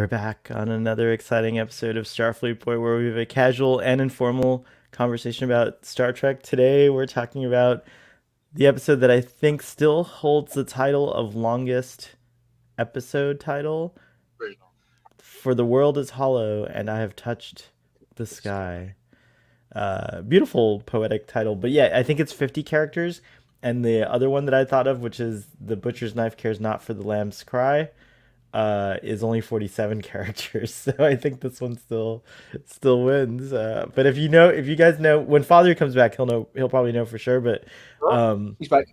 We're back on another exciting episode of Starfleet Boy, where we have a casual and informal conversation about Star Trek. Today, we're talking about the episode that I think still holds the title of longest episode title, Very long. "For the World is Hollow and I Have Touched the Sky." Beautiful poetic title, but yeah, I think it's 50 characters. And the other one that I thought of, which is "The Butcher's Knife Cares Not for the Lamb's Cry," is only 47 characters. So I think this one still wins. But if you guys know, when Father comes back, he'll probably know for sure. But He's back.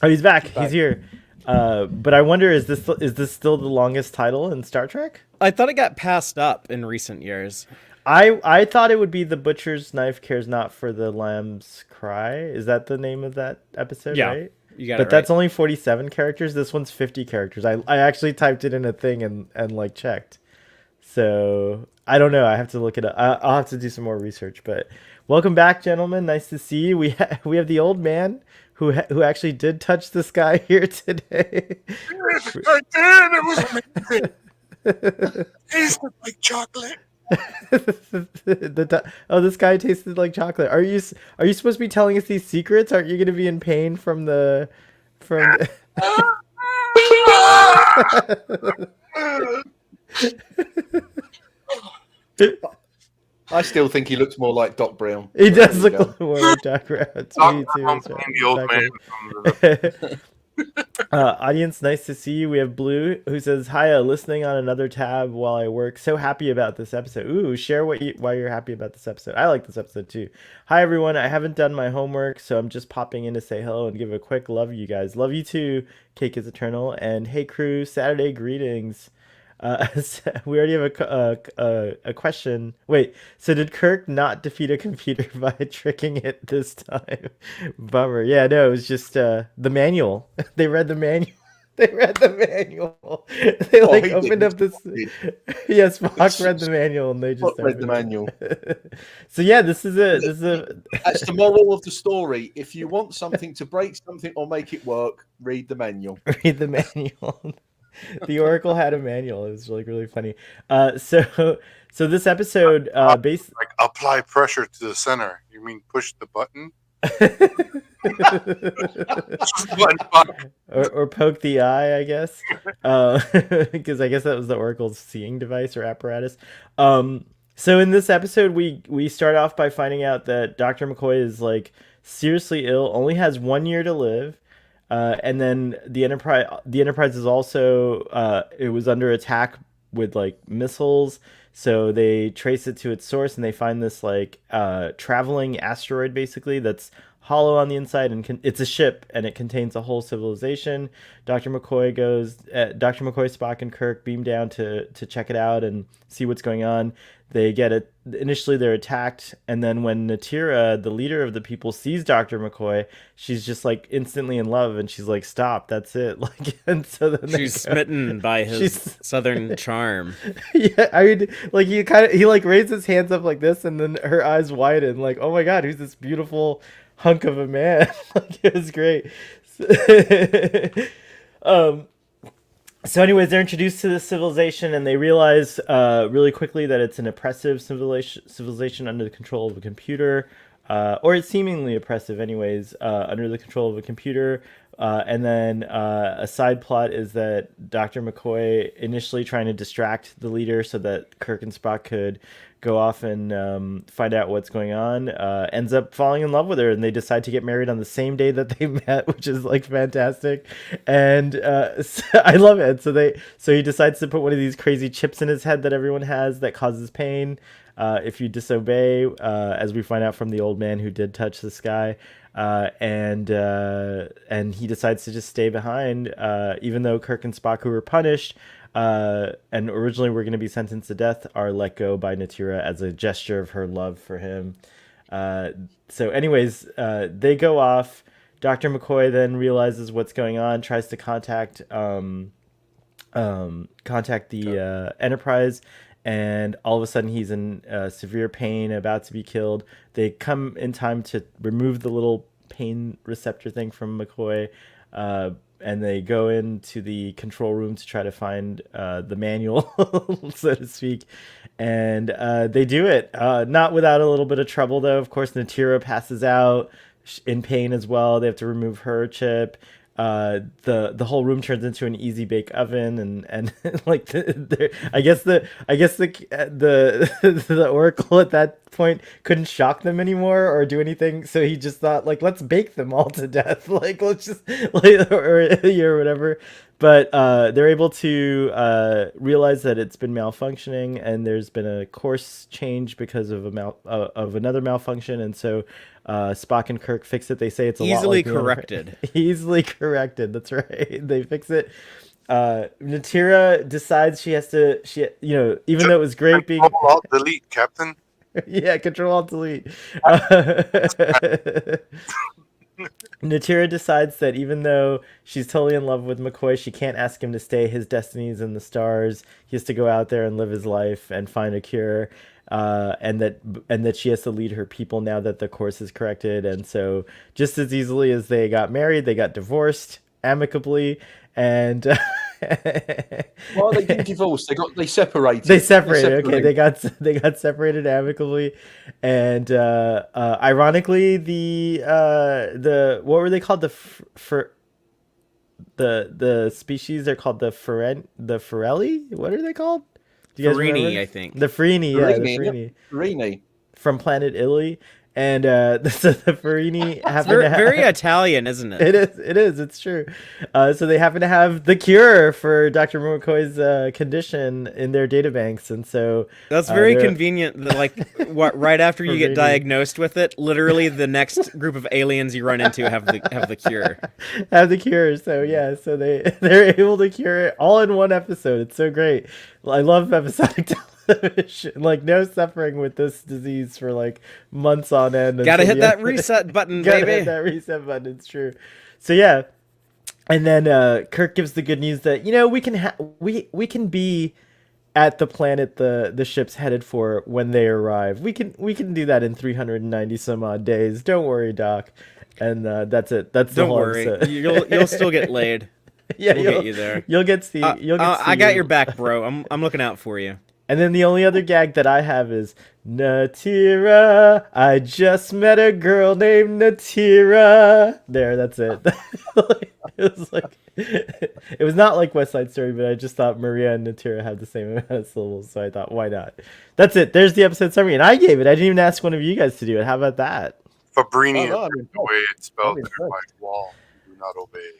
oh, he's back. He's back. He's here. But I wonder, is this still the longest title in Star Trek? I thought it got passed up in recent years. I thought it would be "The Butcher's Knife Cares Not for the Lamb's Cry." Is that the name of that episode? Yeah, Right? you got But it right. that's only 47 characters. This one's 50 characters. I actually typed it in a thing and like checked. So I don't know. I have to look it up. I'll have to do some more research. But welcome back, gentlemen. Nice to see you. We have the old man who actually did touch the sky here today. I did. It was amazing. Tasted like chocolate. This guy tasted like chocolate. Are you supposed to be telling us these secrets? Aren't you going to be in pain from the from? I still think he looks more like Doc Brown. He does There you look go. more like Doc Brown. Me too. Brown's That's right. the old man Exactly. from the Audience, nice to see you. We have Blue who says, "Hiya, listening on another tab while I work. So happy about this episode." Ooh, share why you're happy about this episode. I like this episode too. "Hi everyone. I haven't done my homework, so I'm just popping in to say hello and give a quick love you guys. Love you too. Cake is eternal. And hey crew, Saturday greetings." We already have a question. Wait, so did Kirk not defeat a computer by tricking it this time? Bummer. Yeah, no, it was just the manual. They read the manual. They read the manual. They Oh, like he opened didn't. up this. He Yes, Spock read the manual, and they just read the opened manual. it. So yeah, this is a. That's the moral of the story. If you want something to break something or make it work, read the manual. Read the manual. The Oracle had a manual. It was like really funny. So this episode, based. like apply pressure to the center. You mean push the button? or poke the eye, I guess, because I guess that was the Oracle's seeing device or apparatus. So in this episode, we start off by finding out that Dr. McCoy is like seriously ill, only has 1 year to live, and then the Enterprise is also it was under attack with like missiles. So they trace it to its source, and they find this like traveling asteroid, basically, that's hollow on the inside, and it's a ship, and it contains a whole civilization. Dr. McCoy, Spock, and Kirk beam down to check it out and see what's going on. They get it. Initially, they're attacked, and then when Natira, the leader of the people, sees Dr. McCoy, she's just like instantly in love, and she's like, "Stop, that's it!" Like, and so then She's smitten by his She's- southern charm. Yeah, I mean, like he like raised his hands up like this, and then her eyes widen, like, "Oh my God, who's this beautiful hunk of a man?" Like, it was great. So anyways, they're introduced to this civilization, and they realize really quickly that it's an oppressive civilization under the control of a computer, or it's seemingly oppressive anyways, under the control of a computer. And then a side plot is that Dr. McCoy, initially trying to distract the leader so that Kirk and Spock could go off and find out what's going on, ends up falling in love with her, and they decide to get married on the same day that they met, which is like fantastic. And so I love it. So he decides to put one of these crazy chips in his head that everyone has that causes pain if you disobey, as we find out from the old man who did touch the sky. And he decides to just stay behind, even though Kirk and Spock, who were punished and originally were going to be sentenced to death, are let go by Natira as a gesture of her love for him. So anyways, they go off. Dr. McCoy then realizes what's going on, tries to contact the Enterprise, and all of a sudden he's in severe pain, about to be killed. They come in time to remove the little pain receptor thing from McCoy, they go into the control room to try to find the manual, so to speak, and they do it. Not without a little bit of trouble, though. Of course, Natira passes out in pain as well. They have to remove her chip. The whole room turns into an easy bake oven, and like I guess the the Oracle at that point couldn't shock them anymore or do anything, so he just thought, like, let's bake them all to death, like let's just like, or whatever. But they're able to realize that it's been malfunctioning, and there's been a course change because of of another malfunction, and so Spock and Kirk fix it. They say it's a lot Easily like corrected. Easily corrected. That's right. They fix it. Natira decides she has to. Even though it was great being. Control Alt Delete, Captain. Yeah, Control Alt Delete. Natira decides that even though she's totally in love with McCoy, she can't ask him to stay. His destiny's in the stars. He has to go out there and live his life and find a cure. And that she has to lead her people now that the course is corrected. And so, just as easily as they got married, they got divorced amicably. And well, they didn't divorce. They separated. They separated. Okay, they got separated amicably, and ironically, the what were they called? The species, they're called the Ferelli. What are they called? Do you guys Farini, remember? I think. The Farini, yeah, the Farini. Farini. From planet Italy, and so the Farini happen to have Very Italian, isn't it? It is. It's true. So they happen to have the cure for Dr. McCoy's condition in their databanks, and so That's very convenient. That, like, right after you get Farini. diagnosed with it, literally the next group of aliens you run into have the cure. have the cure. So yeah, so they're able to cure it all in one episode. It's so great. I love episodic television. Like, no suffering with this disease for like months on end. Gotta until hit the that end. reset button, Gotta baby. hit that reset button. It's true. So yeah, and then Kirk gives the good news that we can we can be at the planet the ship's headed for when they arrive. We can do that in 390 some odd days. Don't worry, Doc. And that's it. That's the Don't whole worry, episode. you'll still get laid. Yeah, We'll get you there. You'll get see. I got your back, bro. I'm looking out for you. And then the only other gag that I have is Natira. I just met a girl named Natira. There, that's it. It was like it was not like West Side Story, but I just thought Maria and Natira had the same amount of syllables, so I thought, why not? That's it. There's the episode summary, and I gave it. I didn't even ask one of you guys to do it. How about that? Fabrini, Oh, no, I mean, the way it's spelled I mean, there by wall. Do not obey.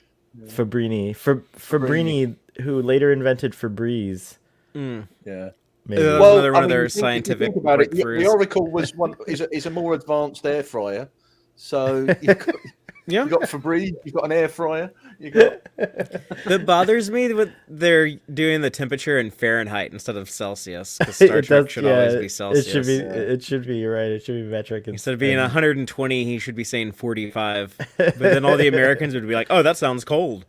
Fabrini. Fabrini, who later invented Febreze. Yeah. Maybe. Another one of I mean, their you think scientific about it, breakthroughs. the Oracle is a more advanced air fryer. So you've got Febreze, you've got an air fryer, you got. That bothers me that they're doing the temperature in Fahrenheit instead of Celsius. Because Star Trek should always be Celsius. It should be. You're right. It should be metric. Instead of being 120, he should be saying 45. But then all the Americans would be like, "Oh, that sounds cold."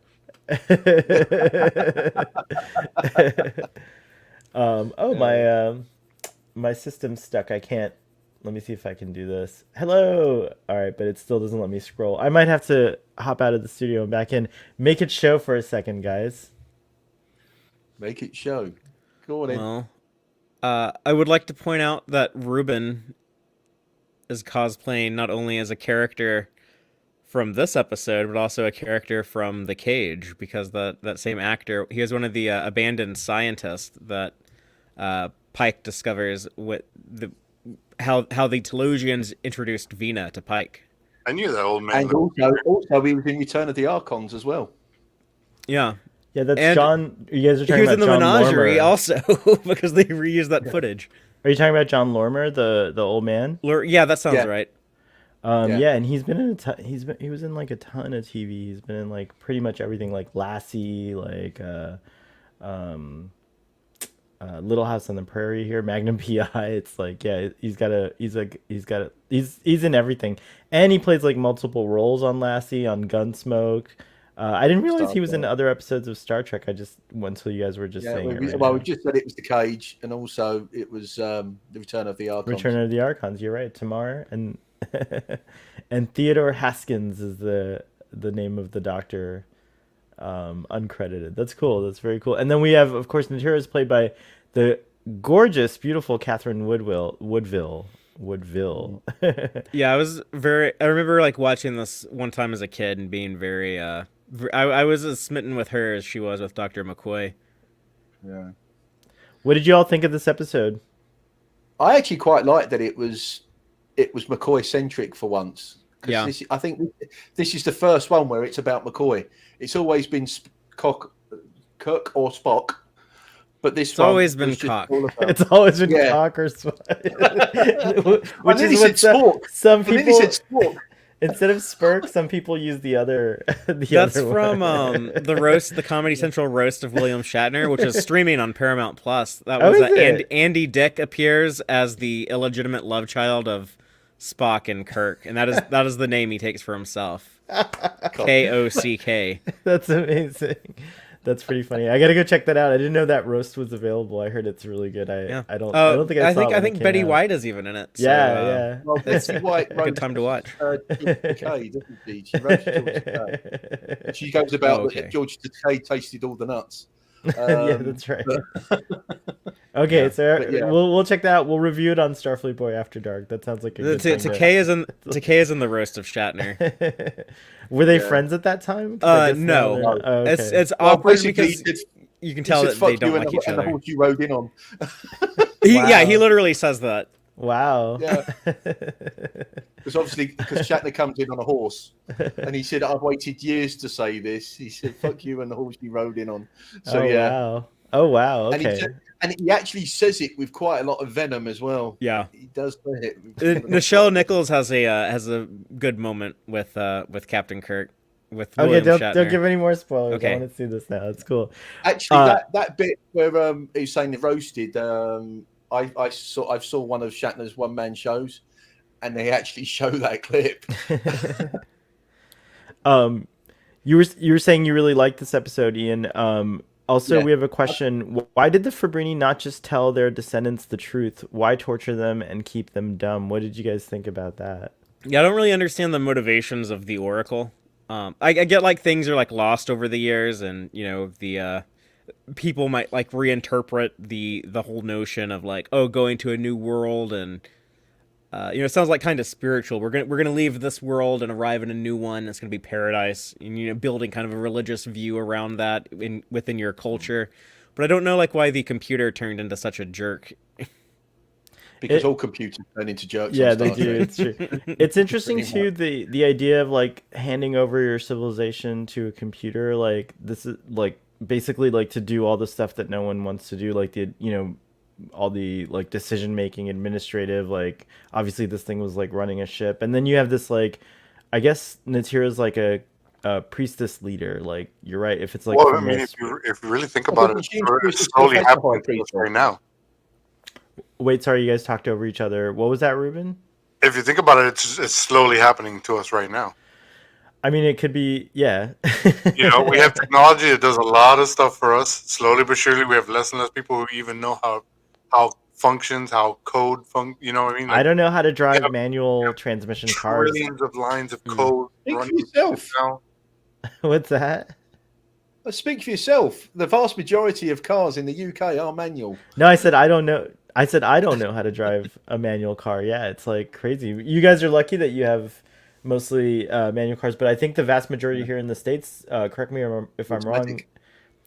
My system's stuck. I can't. Let me see if I can do this. Hello. All right, but it still doesn't let me scroll. I might have to hop out of the studio and back in. Make it show for a second, guys. Make it show. Go on in. Well, I would like to point out that Ruben is cosplaying not only as a character from this episode, but also a character from The Cage, because that same actor, he was one of the abandoned scientists that Pike discovers how the Telosians introduced Vina to Pike. I knew that old man. And also he was in Return of the Archons as well. Yeah. Yeah, that's And John. You guys are He talking was in about the John menagerie Lormer. also, because they reused that footage. Are you talking about John Lormer, the old man? Yeah, that sounds Yeah. right. Yeah, and he's been in he was in like a ton of TV. He's been in like pretty much everything, like Lassie, like Little House on the Prairie here, Magnum PI. It's like, yeah, he's in everything, and he plays like multiple roles on Lassie, on Gunsmoke. I didn't realize he was in other episodes of Star Trek. I just until you guys were just saying it. Right we just said it was The Cage, and also it was the Return of the Archons. Return of the Archons. You're right, Tamar and and Theodore Haskins is the name of the doctor. uncredited. That's cool. That's very cool. And then we have, of course, Natira is played by the gorgeous, beautiful Catherine Woodville. Yeah, I remember like watching this one time as a kid and being very I was as smitten with her as she was with Dr. McCoy. Yeah. What did you all think of this episode? I actually quite liked that it was McCoy centric for once. Yeah. I think this is the first one where it's about McCoy. It's always been Kirk or Spock, but it's always been Cock. It's always been Cock or Spock. Which is what some people said Spock. Instead of Spurk, some people use the other. That's from the Comedy Central roast of William Shatner, which is streaming on Paramount Plus. That was Andy Dick appears as the illegitimate love child of Spock and Kirk, and that is the name he takes for himself. Kock. That's amazing. That's pretty funny. I gotta go check that out. I didn't know that roast was available. I heard it's really good. I don't think I saw it. I think Betty White is even in it. So, yeah. Well, Betty White good time to watch. Takei, doesn't she? She wrote George Takei. She goes about that George Takei tasted all the nuts. Yeah, that's right. Okay, so we'll check that out. We'll review it on Starfleet Boy After Dark. That sounds like a good thing. Takei is in the roast of Shatner. Were they friends at that time? No. Oh, okay. It's awkward because you can tell that they don't like each other. And the horse you rode in on. Yeah, he literally says that. Wow. Yeah. Because Shatner comes in on a horse, and he said, "I've waited years to say this." He said, "Fuck you and the horse you rode in on." So Wow. Oh wow. Okay. And he actually says it with quite a lot of venom as well. Yeah, he does say it. Nichelle Nichols has a good moment with Captain Kirk. With okay, William don't give any more spoilers. Okay. I want to see this now. That's cool. Actually, that bit where he's saying the roasted, I saw one of Shatner's one man shows, and they actually show that clip. You were saying you really liked this episode, Ian. Also, we have a question. Why did the Fabrini not just tell their descendants the truth? Why torture them and keep them dumb? What did you guys think about that? Yeah, I don't really understand the motivations of the Oracle. I get like things are like lost over the years, and the people might like reinterpret the whole notion of like, oh, going to a new world, and it sounds like kind of spiritual. We're gonna leave this world and arrive in a new one. It's gonna be paradise, and building kind of a religious view around that within your culture. But I don't know like why the computer turned into such a jerk. Because all computers turn into jerks. Yeah, they do. It's true. It's interesting too, the idea of like handing over your civilization to a computer. Like this is like basically like to do all the stuff that no one wants to do, like all the like decision making, administrative, like obviously this thing was like running a ship, and then you have this like, I guess Natira's like a priestess leader. Like you're right, if it's like if you really think about it, it's slowly happening right now. Wait, sorry, you guys talked over each other. What was that, Ruben? If you think about it, it's slowly happening to us right now. I mean, it could be, yeah. We have technology that does a lot of stuff for us. Slowly but surely, we have less and less people who even know how functions, how code you know what I mean? Like, I don't know how to drive manual transmission cars. Trillions of lines of code. Speak for yourself. What's that? Speak for yourself. The vast majority of cars in the UK are manual. No, I said I don't know. I said I don't know how to drive a manual car. Yeah, it's like crazy. You guys are lucky that you have mostly manual cars, but I think the vast majority here in the States, correct me if I'm wrong,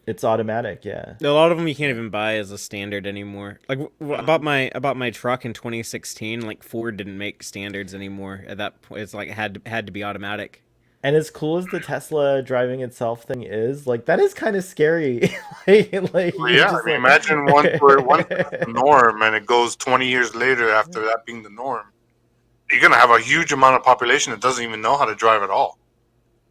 it's automatic. Yeah, a lot of them you can't even buy as a standard anymore. Like about my truck in 2016, like Ford didn't make standards anymore at that point. It's like it had to be automatic. And as cool as the Tesla driving itself thing is, like that is kind of scary. Imagine once the norm, and it goes 20 years later after that being the norm. You're gonna have a huge amount of population that doesn't even know how to drive at all.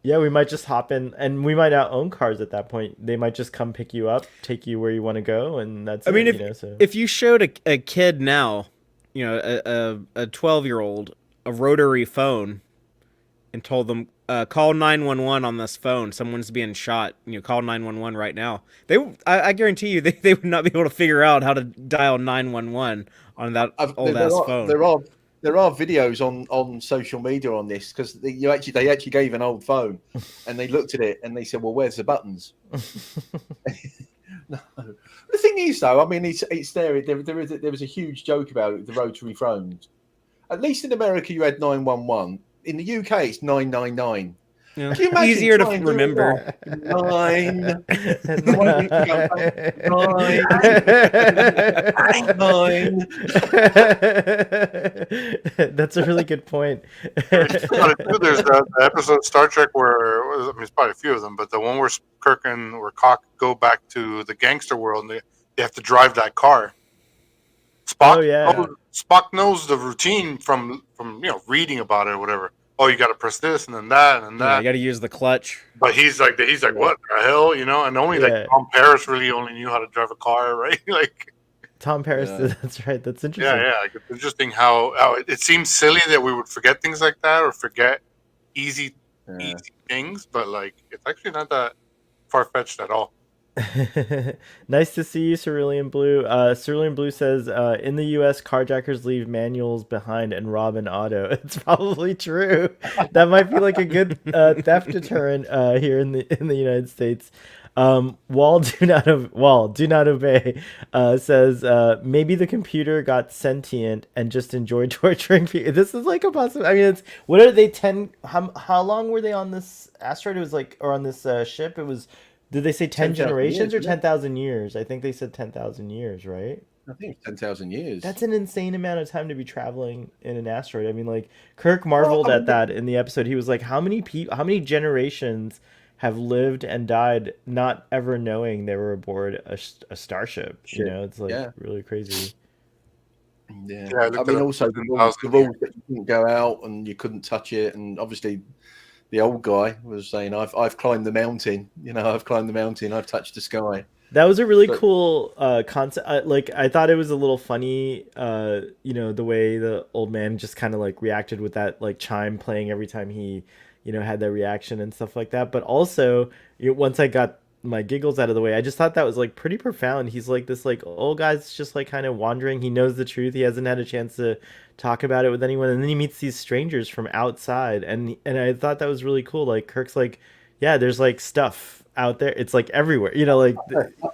Yeah, we might just hop in, and we might not own cars at that point. They might just come pick you up, take you where you want to go, and that's. If you showed a kid now, a 12-year-old a rotary phone, and told them call 911 on this phone, someone's being shot, call 911 right now, I guarantee you they would not be able to figure out how to dial 911 on that old ass phone. there are videos on social media on this because they actually gave an old phone and they looked at it and they said, "Well, where's the buttons?" No. The thing is, though, I mean, it's there. There was a huge joke about it, the rotary phones. At least in America, you had 911. In the UK, it's 999. Yeah. Can you imagine Easier to trying do remember. that? Nine. Nine. That's a really good point. There's the episode of Star Trek where, I mean, it's probably a few of them, but the one where Kirk and where Cock go back to the gangster world and they have to drive that car. Spock knows the routine from reading about it or whatever. Oh, you got to press this and then that and Yeah, that. you got to use the clutch. But he's like, what the hell, And only like Tom Paris really only knew how to drive a car, right? Like Tom Paris did. That's right. That's interesting. Yeah. Like, it's interesting how it seems silly that we would forget things like that or forget easy things, but like it's actually not that far fetched at all. Nice to see you, Cerulean Blue. Cerulean Blue says, in the U.S., carjackers leave manuals behind and rob an auto. It's probably true. That might be like a good theft deterrent here in the United States. Wall do not obey says maybe the computer got sentient and just enjoyed torturing people. This is like a possible. I mean, it's what are they? How long were they on this asteroid? It was like, or on this ship? It was. Did they say 10 generations or 10,000 years? I think they said 10,000 years, right? I think it's 10,000 years. That's an insane amount of time to be traveling in an asteroid. I mean, like Kirk marveled at that in the episode. He was like, how many generations have lived and died not ever knowing they were aboard a starship? You know, it's like really crazy. Yeah. I mean, also the rules that you couldn't go out and you couldn't touch it, and obviously the old guy was saying, "I've climbed the mountain. I've climbed the mountain. I've touched the sky." That was a really cool concept. I thought it was a little funny, the way the old man just kind of like reacted with that like chime playing every time he, had that reaction and stuff like that. But also, once I got my giggles out of the way, I just thought that was like pretty profound. He's like this like old guy's just like kind of wandering. He knows the truth. He hasn't had a chance to talk about it with anyone, and then he meets these strangers from outside, and I thought that was really cool. Like Kirk's like, yeah, there's like stuff out there. It's like everywhere, like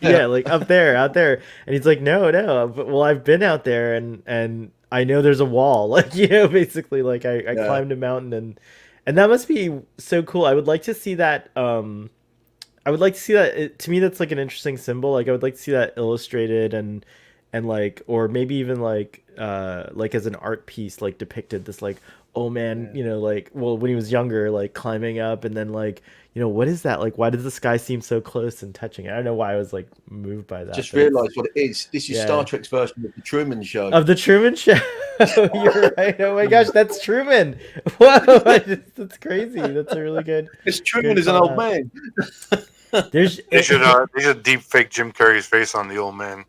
like up there, out there, and he's like, no, but well, I've been out there, and I know there's a wall, like basically, like I climbed a mountain, and that must be so cool. I would like to see that. I would like to see that. To me, that's like an interesting symbol. Like I would like to see that illustrated and like, or maybe even like as an art piece, like depicted this like old man, like, well, when he was younger, like climbing up, and then like, what is that? Like, why does the sky seem so close and touching it? I don't know why I was like moved by that. Just realized what it is. This is Star Trek's version of the Truman Show. Of the Truman Show. You're right. Oh my gosh, that's Truman. Whoa, that's crazy. That's a really good. Because Truman is an old man. They should deep fake Jim Carrey's face on the old man.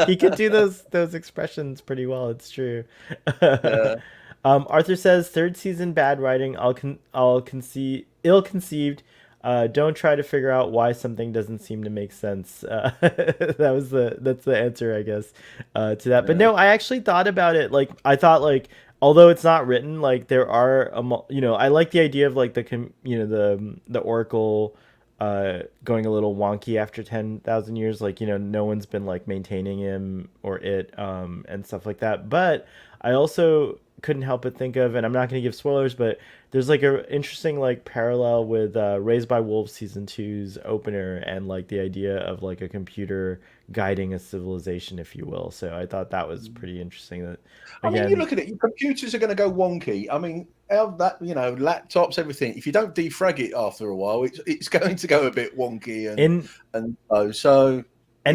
he could do those expressions pretty well. It's true. Arthur says third season bad writing. Ill-conceived. Don't try to figure out why something doesn't seem to make sense. That's the answer, I guess, to that. But no, I actually thought about it. Like I thought, like, although it's not written, like there are, I like the idea of like the Oracle going a little wonky after 10,000 years. Like, no one's been like maintaining him or it and stuff like that. But I also couldn't help but think of, and I'm not going to give spoilers, but there's like a interesting like parallel with Raised by Wolves season 2's opener, and like the idea of like a computer guiding a civilization, if you will. So I thought that was pretty interesting. That again, I mean, you look at it, your computers are going to go wonky. I mean, laptops, everything. If you don't defrag it after a while, it's going to go a bit wonky, and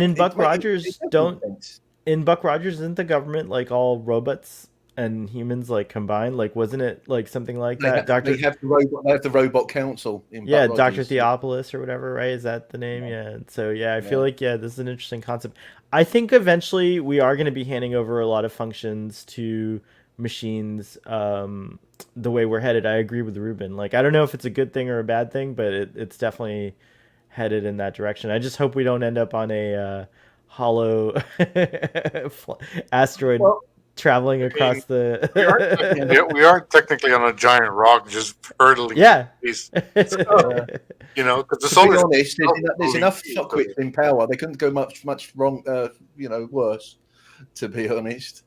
in Buck Rogers, isn't the government like all robots and humans like combined? Like, wasn't it like something like that? They have the robot council. Dr. Theopolis or whatever, right? Is that the name? Yeah. So I feel like this is an interesting concept. I think eventually we are going to be handing over a lot of functions to machines. The way we're headed, I agree with Ruben. Like, I don't know if it's a good thing or a bad thing, but it's definitely headed in that direction. I just hope we don't end up on a hollow asteroid. traveling across we the. we are technically on a giant rock just hurtling Yeah. through space. So, you know, because the To solar be system honest, itself is there's moving enough too, fuckwits in power. They couldn't go much wrong. Worse. To be honest.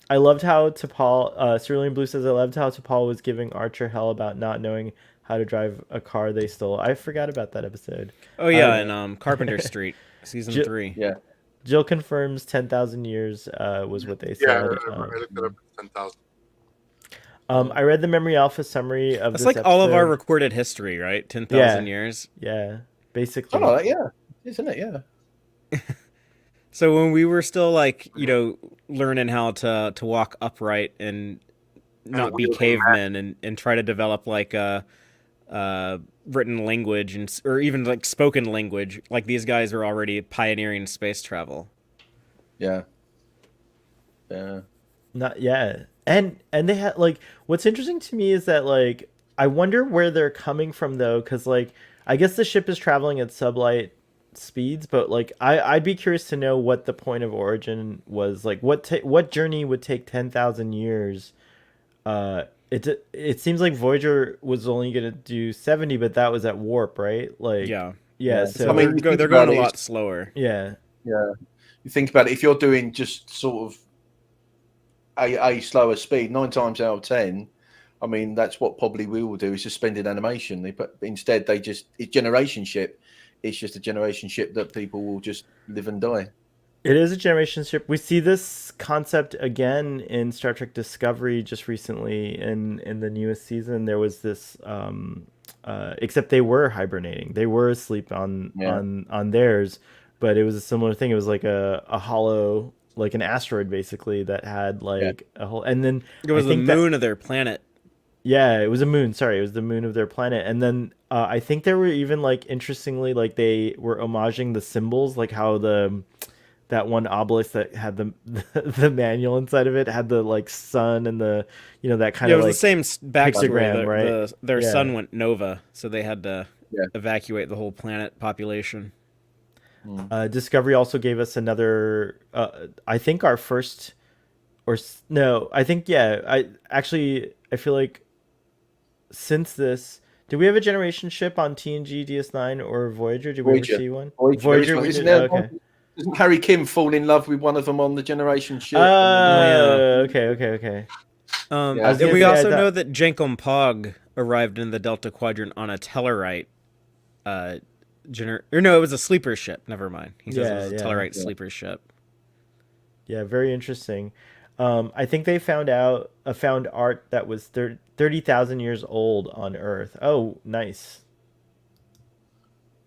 I loved how T'Pol, Cerulean Blue says, I loved how T'Pol was giving Archer hell about not knowing how to drive a car they stole. I forgot about that episode. Oh yeah, in Carpenter Street, season Ju- 3. Yeah. Jill confirms 10,000 years was what they Yeah, said. I looked it up at 10,000. I read the Memory Alpha summary of That's this like episode. all of our recorded history, right? 10,000 years. Yeah, basically. Oh, yeah. Isn't it? Yeah. So when we were still like, learning how to walk upright and not be wielding cavemen and try to develop like a written language or even like spoken language, like these guys were already pioneering space travel. Yeah. Yeah. Not yeah. And they had like what's interesting to me is that like I wonder where they're coming from though, because like I guess the ship is traveling at sublight speeds, but like I'd be curious to know what the point of origin was. Like what journey would take 10,000 years. It seems like Voyager was only gonna do 70, but that was at warp, right? Like Yeah. So I mean, they're going a lot slower. yeah. Yeah. You think about it, if you're doing just sort of a slower speed, 9 times out of 10, I mean, that's what probably we will do is suspended animation. Instead, it's generation ship. It's just a generation ship that people will just live and die. It is a generation ship. We see this concept again in Star Trek Discovery just recently in the newest season. There was this, except they were hibernating. They were asleep on theirs, but it was a similar thing. It was like a hollow, like an asteroid basically that had like a whole. And then it was the moon of their planet. Yeah, it was a moon. Sorry, it was the moon of their planet. And then I think there were even like interestingly like they were homaging the symbols, like how that one obelisk that had the manual inside of it had the like sun and the that kind of it was like the same backstory. pictogram, right? Their sun went nova, so they had to evacuate the whole planet population. Discovery also gave us another. I think our first, or no, I think I feel like since this. Did we have a generation ship on TNG, DS9, or Voyager? Did we ever see one? Voyager we did. Okay. Doesn't Harry Kim fall in love with one of them on the generation ship? Okay. And we also know that Jankom Pog arrived in the Delta Quadrant on a Tellarite. Or no, it was a sleeper ship. Never mind. He says it was a Tellarite sleeper ship. Yeah, very interesting. I think they found art that was 30,000 years old on Earth. Oh, nice.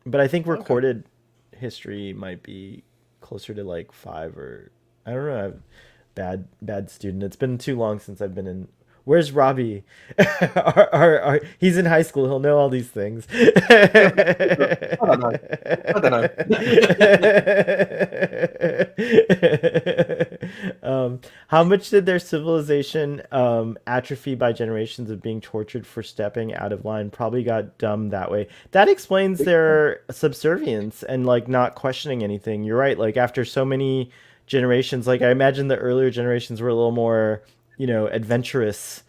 But I think recorded history might be closer to like 5 or I don't know. I'm bad student. It's been too long since I've been in. Where's Robbie? He's in high school. He'll know all these things. I don't know. How much did their civilization atrophy by generations of being tortured for stepping out of line? Probably got dumb that way. That explains their subservience and like not questioning anything. You're right. Like after so many generations, like I imagine the earlier generations were a little more adventurous,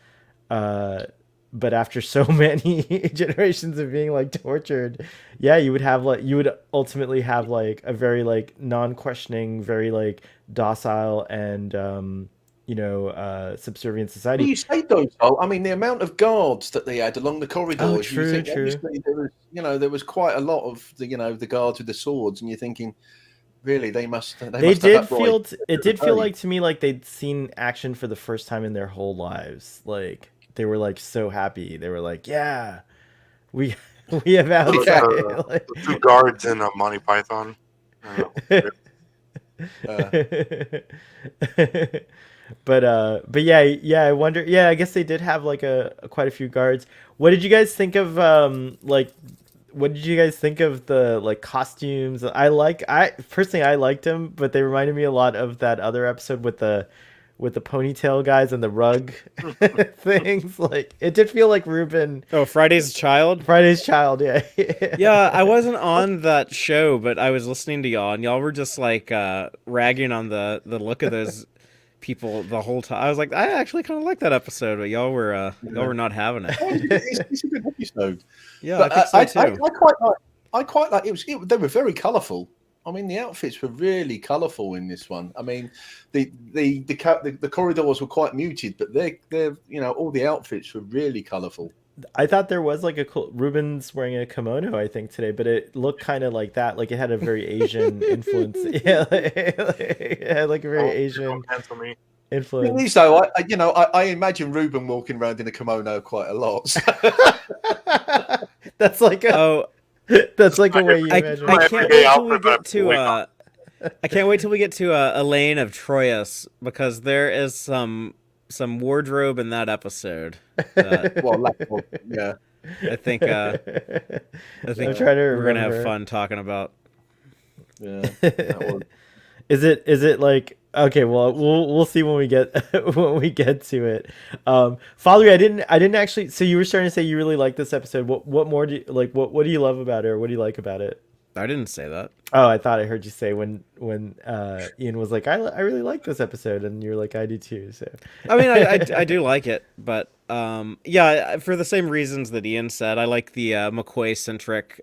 but after so many generations of being like tortured, you would ultimately have like a very like non-questioning, very like docile and subservient society. Well, you say docile. I mean, the amount of guards that they had along the corridors. Oh, true. Obviously there was quite a lot of the guards with the swords, and you're thinking, really, they did feel like to me like they'd seen action for the first time in their whole lives. Like they were like so happy. They were like, yeah, we have outside. Like, 2 guards in a Monty Python. But I wonder. Yeah, I guess they did have like quite a few guards. What did you guys think of what did you guys think of the like costumes? I personally liked them, but they reminded me a lot of that other episode with with the ponytail guys and the rug things. Like it did feel like Ruben Oh, Friday's Child. Friday's Child. Yeah. Yeah, I wasn't on that show, but I was listening to y'all, and y'all were just like ragging on the look of those people the whole time. I was like, I actually kind of like that episode, but y'all were not having it. It's a good episode. Yeah, But I think so too. I quite like it. They were very colourful. I mean, the outfits were really colourful in this one. I mean, the corridors were quite muted, but they're all the outfits were really colourful. I thought there was like Ruben's wearing a kimono, I think today, but it looked kind of like that. Like it had a very Asian influence. Yeah, it had like a very Asian influence. Thing is, though, I imagine Ruben walking around in a kimono quite a lot. That's like a that's like a way you imagine. I can't wait till we get to I can't wait till we get to Elaine of Troyes, because there is some wardrobe in that episode. Yeah. I think I'm trying to we're gonna have remember. fun talking about. Yeah. That was... Is it like okay? Well, we'll see when we get to it. Father, I didn't actually. So you were starting to say you really like this episode. What more do you like? What do you love about it, or what do you like about it? I didn't say that. Oh, I thought I heard you say when Ian was like, I really like this episode, and you're like, I do too. So I mean, I do like it, but yeah, for the same reasons that Ian said, I like the McCoy centric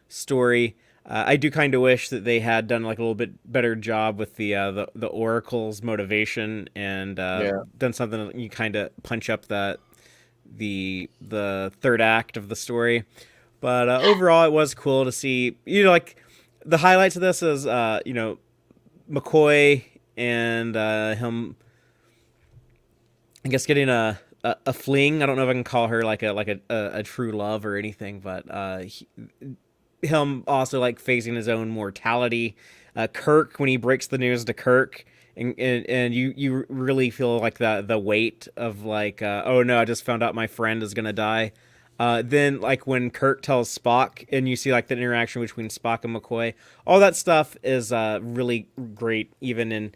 story. I do kind of wish that they had done like a little bit better job with the Oracle's motivation and done something that you kind of punch up the third act of the story. But overall, it was cool to see. Like the highlights of this is McCoy and him, I guess, getting a fling. I don't know if I can call her like a true love or anything, but him also like facing his own mortality. Kirk, when he breaks the news to Kirk, and you really feel like the weight of like, oh no, I just found out my friend is gonna die. Then like when Kirk tells Spock, and you see like the interaction between Spock and McCoy, all that stuff is really great, even in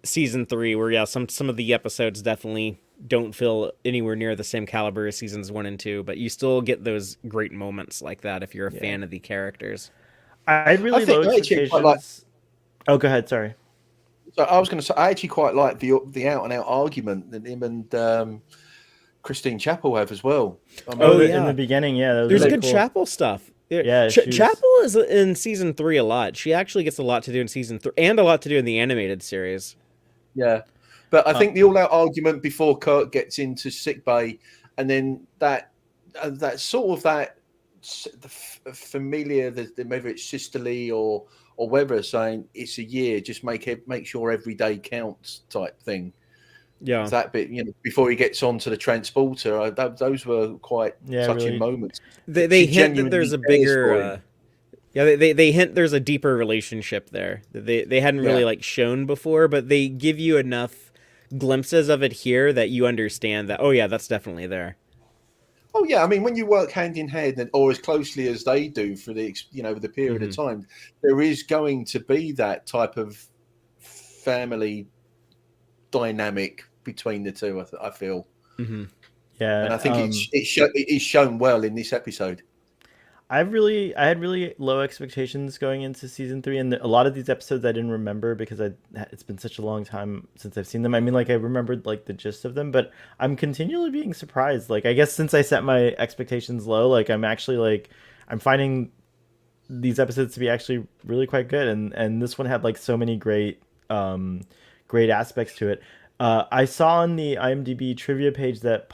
season 3, where some of the episodes definitely don't feel anywhere near the same caliber as seasons 1 and 2, but you still get those great moments like that if you're a fan of the characters. I had really low expectations. Oh, go ahead. Sorry. So I was going to say, I actually quite like the out and out argument that him and Christine Chappell have as well. In the beginning, yeah, that was there's really good cool. Chappell stuff. Yeah, Chappell is in season 3 a lot. She actually gets a lot to do in season 3 and a lot to do in the animated series. Yeah, but I think the all-out argument before Kirk gets into sickbay, and then that familiar, whether it's sisterly or whether saying it's a year, just make sure every day counts type thing. Yeah, that bit, before he gets onto the transporter, those were quite touching moments. They hint that there's a bigger, they hint there's a deeper relationship there that they hadn't really like shown before, but they give you enough glimpses of it here that you understand that, oh yeah, that's definitely there. Oh yeah, I mean, when you work hand in hand or as closely as they do for the the period of time, there is going to be that type of family dynamic between the two. I feel. Mm-hmm. Yeah, and I think it is shown well in this episode. I had really low expectations going into season 3, and a lot of these episodes I didn't remember because it's been such a long time since I've seen them. I mean, like I remembered like the gist of them, but I'm continually being surprised. Like I guess since I set my expectations low, like I'm actually like I'm finding these episodes to be actually really quite good, and this one had like so many great aspects to it. I saw on the IMDb trivia page that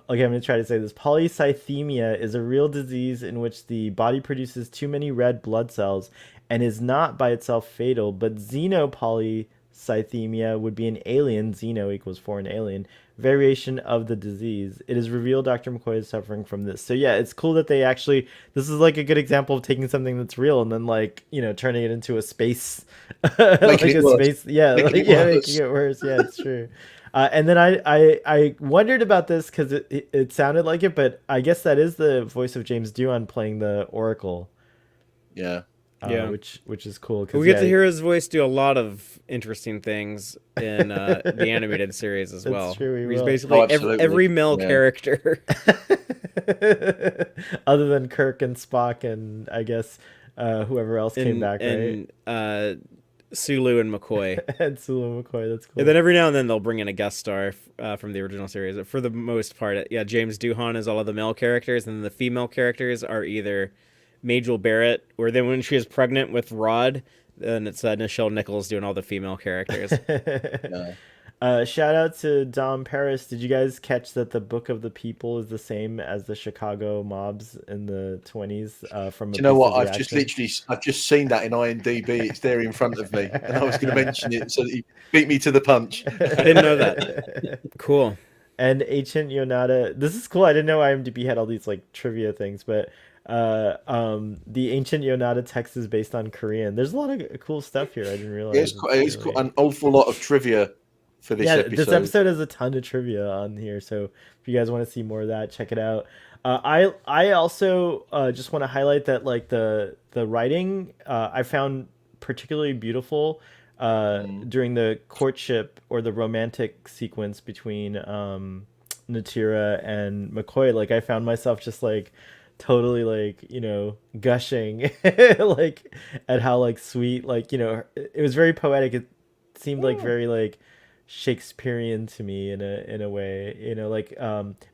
I'm going to try to say this. Polycythemia is a real disease in which the body produces too many red blood cells and is not by itself fatal, but xenopolycythemia would be an alien, xeno equals foreign alien, variation of the disease. It is revealed Dr. McCoy is suffering from this. So yeah, it's cool that they actually, this is like a good example of taking something that's real and then like, turning it into a space, making it worse. Making it worse. Yeah, it's true. And then I wondered about this because it sounded like it, but I guess that is the voice of James Doohan playing the Oracle. Yeah. Yeah. which is cool. 'Cause, We get to yeah, hear his voice do a lot of interesing things in the animated series as That's well. true, he He's will. basically Oh, absolutely. every male Yeah. character. other than Kirk and Spock and I guess whoever else came back, right? and Sulu and McCoy. And Sulu McCoy, that's cool. And then every now and then they'll bring in a guest star from the original series. But for the most part, yeah, James Doohan is all of the male characters, and the female characters are either Majel Barrett, or then when she is pregnant with Rod, then it's Nichelle Nichols doing all the female characters. Yeah. Shout out to Dom Paris. Did you guys catch that the Book of the People is the same as the Chicago mobs in the 20s? From Do you know what? I've I've just seen that in IMDb. It's there in front of me, and I was going to mention it, so that you beat me to the punch. I didn't know that. Cool. And Ancient Yonada. This is cool. I didn't know IMDb had all these like trivia things, but the Ancient Yonada text is based on Korean. There's a lot of cool stuff here. I didn't realize. Yeah, it's an awful lot of trivia for this episode. This episode has a ton of trivia on here, so if you guys want to see more of that, check it out. I also just want to highlight that like the writing I found particularly beautiful during the courtship or the romantic sequence between Natira and McCoy. Like I found myself just like totally like, you know, gushing like at how like sweet, like, you know, it was very poetic. It seemed like very like Shakespearean to me in a way, you know, like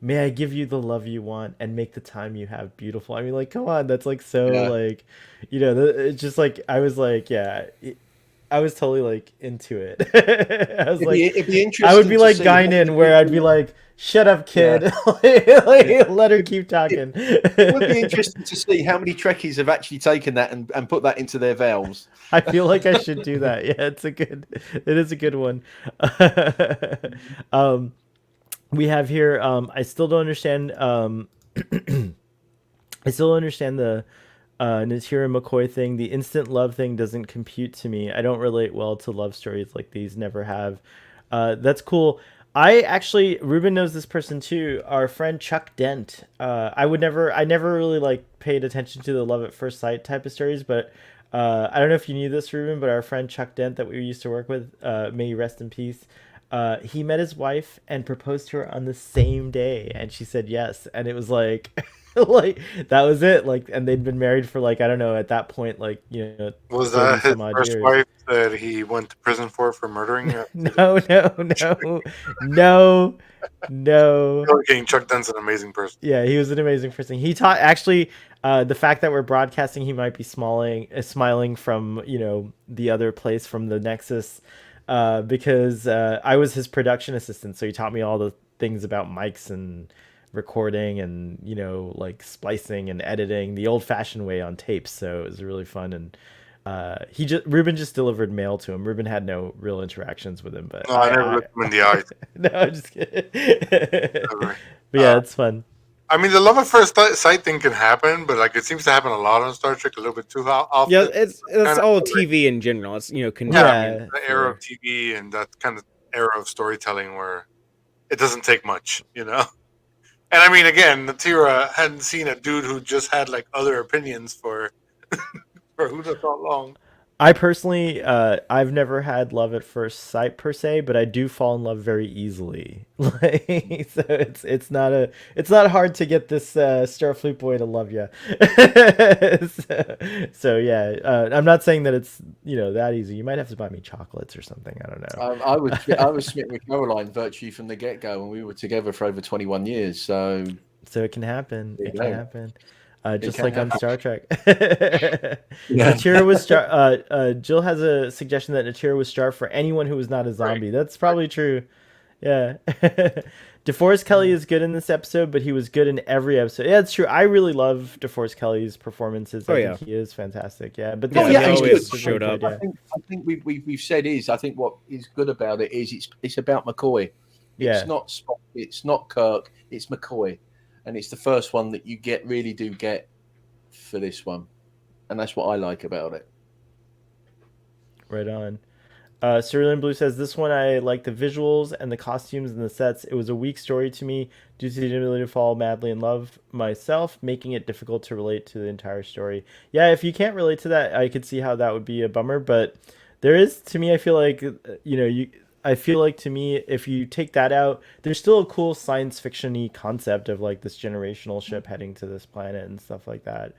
may I give you the love you want and make the time you have beautiful. I mean, like, come on, that's like so like, you know, it's just like I was like, I was totally like into it. I was it'd be interesting. I would be to like see Guinan, where I'd be like, "Shut up, kid! Like, let her keep talking." It would be interesting to see how many Trekkies have actually taken that and put that into their vows. I feel like I should do that. Yeah, it is a good one. We have here. I still don't understand. I still don't understand the Natira McCoy thing. The instant love thing doesn't compute to me. I don't relate well to love stories like these. Never have. That's cool. Ruben knows this person too. Our friend Chuck Dent. I never really like paid attention to the love at first sight type of stories, but I don't know if you knew this, Ruben, but our friend Chuck Dent that we used to work with, may he rest in peace. He met his wife and proposed to her on the same day, and she said yes, and it was like, like that was it. Like, and they'd been married for like I don't know at that point, like you know. Was that his first years. wife that he went to prison for murdering her? No. Chuck Dent's an amazing person. Yeah, he was an amazing person. He taught actually. The fact that we're broadcasting, he might be smiling from you know the other place from the Nexus, because I was his production assistant, so he taught me all the things about mics and recording and you know like splicing and editing the old-fashioned way on tapes. So it was really fun, and Ruben just delivered mail to him. Ruben had no real interactions with him, but no, I never looked him in the eyes. No, I'm just kidding. But yeah, it's fun. I mean, the love at first sight thing can happen, but like it seems to happen a lot on Star Trek, a little bit too often. Yeah, it's all TV in general. It's you know the era of TV and that kind of era of storytelling where it doesn't take much, you know. And I mean, again, Natira hadn't seen a dude who just had like other opinions for for who knows how long. I personally, I've never had love at first sight per se, but I do fall in love very easily. Like, so it's not hard to get this Starfleet boy to love you. So yeah, I'm not saying that it's you know that easy. You might have to buy me chocolates or something. I don't know. I was smitten with Caroline virtually from the get go, and we were together for over 21 years. So it can happen. It can happen. Just can like happen. on Star Trek. Natira was Jill has a suggestion that Natira was Star for anyone who was not a zombie. Right. That's probably true. Yeah. DeForest Kelley is good in this episode, but he was good in every episode. Yeah, it's true. I really love DeForest Kelley's performances. I think he is fantastic. Yeah, but he always showed up. I think we've said I think what is good about it is it's about McCoy. It's not Spock. It's not Kirk. It's McCoy. And it's the first one that you really do get for this one. And that's what I like about it. Right on. Cerulean Blue says, this one I like the visuals and the costumes and the sets. It was a weak story to me due to the inability to fall madly in love myself, making it difficult to relate to the entire story. Yeah, if you can't relate to that, I could see how that would be a bummer. But there is, to me, I feel like, I feel like to me, if you take that out, there's still a cool science fiction-y concept of like this generational ship heading to this planet and stuff like that.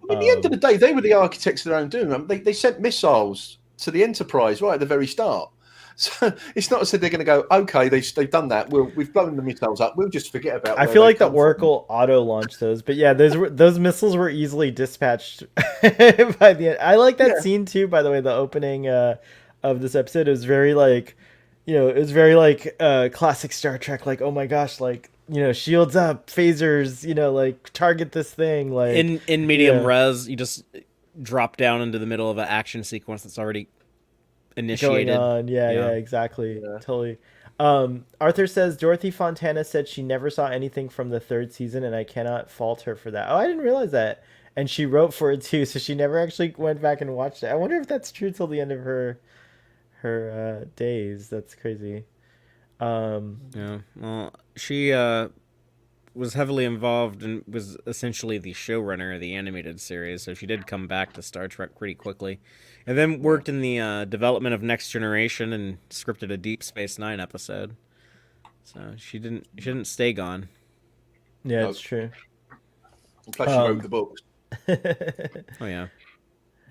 I mean, at the end of the day, they were the architects of their own doom. I mean, they sent missiles to the Enterprise right at the very start. So it's not as if they're going to go, okay, they've done that. We've blown the missiles up. We'll just forget about. I feel like the Oracle auto launched those, but yeah, those missiles were easily dispatched by the end. I like that scene too. By the way, the opening of this episode is very like, it was very like classic Star Trek. Like, oh my gosh, like, shields up, phasers, like target this thing. Like in medium res, you just drop down into the middle of an action sequence that's already initiated. Going on. Yeah, exactly. Yeah. Totally. Arthur says Dorothy Fontana said she never saw anything from the 3rd season, and I cannot fault her for that. Oh, I didn't realize that. And she wrote for it too, so she never actually went back and watched it. I wonder if that's true till the end of her days. That's crazy. Yeah. Well, she was heavily involved and was essentially the showrunner of the animated series, so she did come back to Star Trek pretty quickly, and then worked in the development of Next Generation and scripted a Deep Space Nine episode. So she didn't stay gone. Yeah, it's true. Plus, she wrote the books. Oh yeah.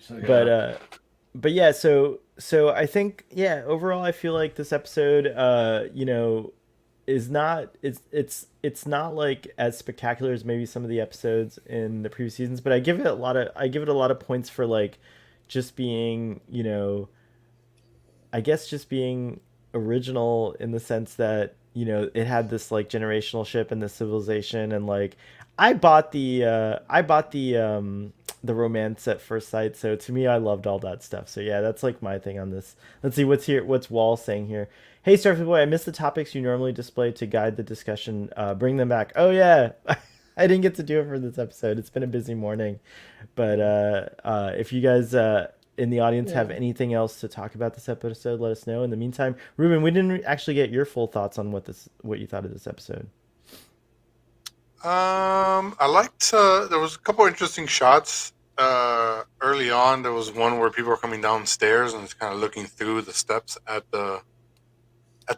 So, yeah. But yeah, so I think overall I feel like this episode is not it's not like as spectacular as maybe some of the episodes in the previous seasons, but I give it a lot of points for like just being, I guess just being original in the sense that, it had this like generational ship and the civilization, and like I bought the romance at first sight. So to me, I loved all that stuff. So yeah, that's like my thing on this. Let's see what's Wall saying here. Hey, Starfleet Boy, I missed the topics you normally display to guide the discussion. Bring them back. Oh yeah, I didn't get to do it for this episode. It's been a busy morning, but if you guys in the audience have anything else to talk about this episode, let us know. In the meantime, Ruben, we didn't actually get your full thoughts on what you thought of this episode. I liked. There was a couple interesting shots early on. There was one where people were coming downstairs and it's kind of looking through the steps at the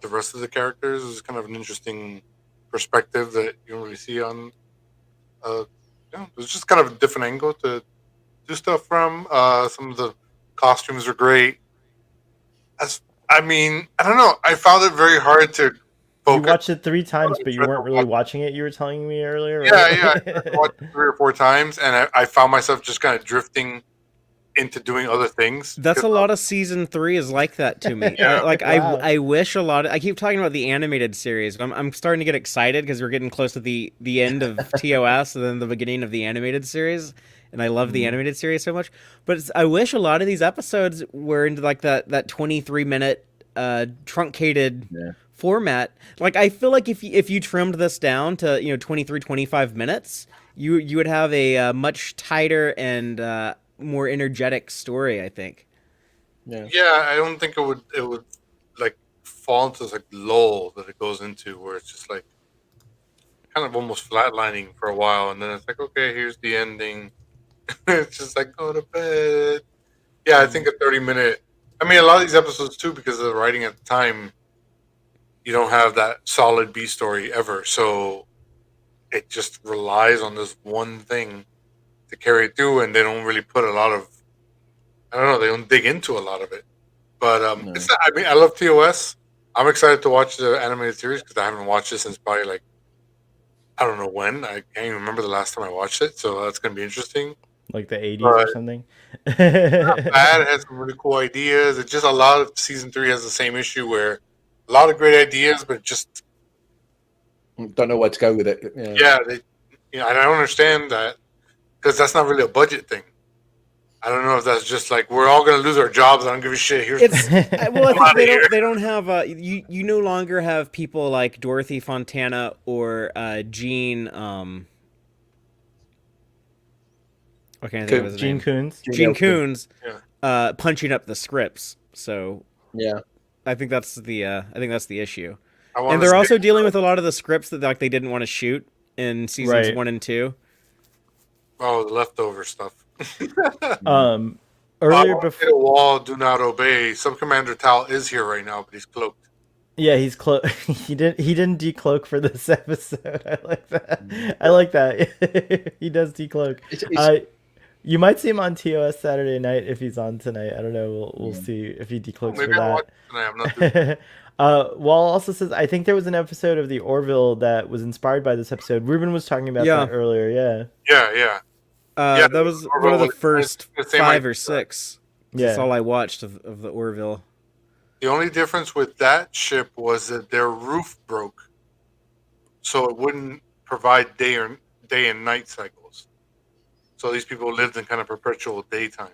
rest of the characters. It was kind of an interesting perspective that you don't really see on. It was just kind of a different angle to do stuff from. Some of the costumes were great. I don't know. I found it very hard to. You watched it 3 times, but you weren't really watching it. You were telling me earlier. Right? Yeah. I watched it 3 or 4 times, and I found myself just kind of drifting into doing other things. That's a lot of season 3 is like that to me. Yeah. Wow. I wish a lot. I keep talking about the animated series. I'm starting to get excited because we're getting close to the end of TOS and then the beginning of the animated series. And I love the animated series so much. But I wish a lot of these episodes were into like that 23-minute truncated format. Like I feel like if you trimmed this down to 23, 25 minutes, you would have a much tighter and more energetic story, I think. Yeah, I don't think it would like fall into this like lull that it goes into where it's just like kind of almost flatlining for a while, and then it's like, okay, here's the ending. It's just like go to bed. Yeah, I think a 30-minute. I mean, a lot of these episodes too, because of the writing at the time, you don't have that solid B story ever, so it just relies on this one thing to carry it through, and they don't really put a lot of. I don't know. They don't dig into a lot of it, but it's not, I mean, I love TOS. I'm excited to watch the animated series because I haven't watched it since probably like I don't know when. I can't even remember the last time I watched it, so that's gonna be interesting. Like the 80s or something. Not bad. It has some really cool ideas. It's just a lot of season 3 has the same issue where a lot of great ideas, but just don't know where to go with it. I don't understand that because that's not really a budget thing. I don't know if that's just like we're all going to lose our jobs. I don't give a shit. Here's well, I think they don't have you no longer have people like Dorothy Fontana or Gene. Gene Coons. Gene Coons punching up the scripts. So Yeah. I think that's the issue. I want And to they're say, also dealing with a lot of the scripts that like they didn't want to shoot in seasons Right. 1 and 2. oh, the leftover stuff. Earlier Hit before, a wall, do not obey. Sub Commander Tal is here right now, but he's cloaked. yeah, he's he didn't decloak for this episode. I like that. I like that. He does decloak. It's You might see him on TOS Saturday night if he's on tonight. I don't know. We'll Yeah. see if he decloaks Maybe for I'm watching that. tonight. I'm not doing Wall also says, I think there was an episode of the Orville that was inspired by this episode. Ruben was talking about Yeah. that earlier. Yeah. Yeah. That was Orville one of the was- first the same 5 idea. or 6. That's Yeah. all I watched of the Orville. The only difference with that ship was that their roof broke, so it wouldn't provide day and night cycles. So these people lived in kind of perpetual daytime.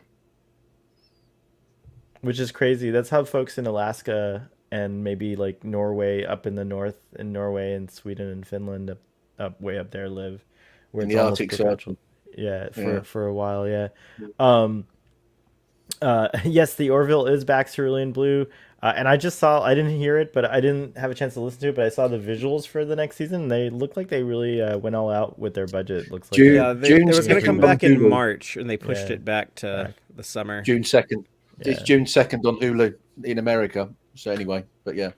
Which is crazy. That's how folks in Alaska and maybe like Norway up in the north, in Norway and Sweden and Finland up way up there live, where In it's the almost Arctic perpetual. Circle. Yeah, Yeah. for a while. Yeah. Yes, the Orville is back cerulean blue. And I didn't hear it, but I didn't have a chance to listen to it, but I saw the visuals for the next season. They look like they really went all out with their budget. Looks like June- Yeah, they- it June's was going to come second on back in Hulu. March, and they pushed Yeah. it back to Back. the summer. June 2nd. It's Yeah. June 2nd on Hulu in America. So anyway, but yeah.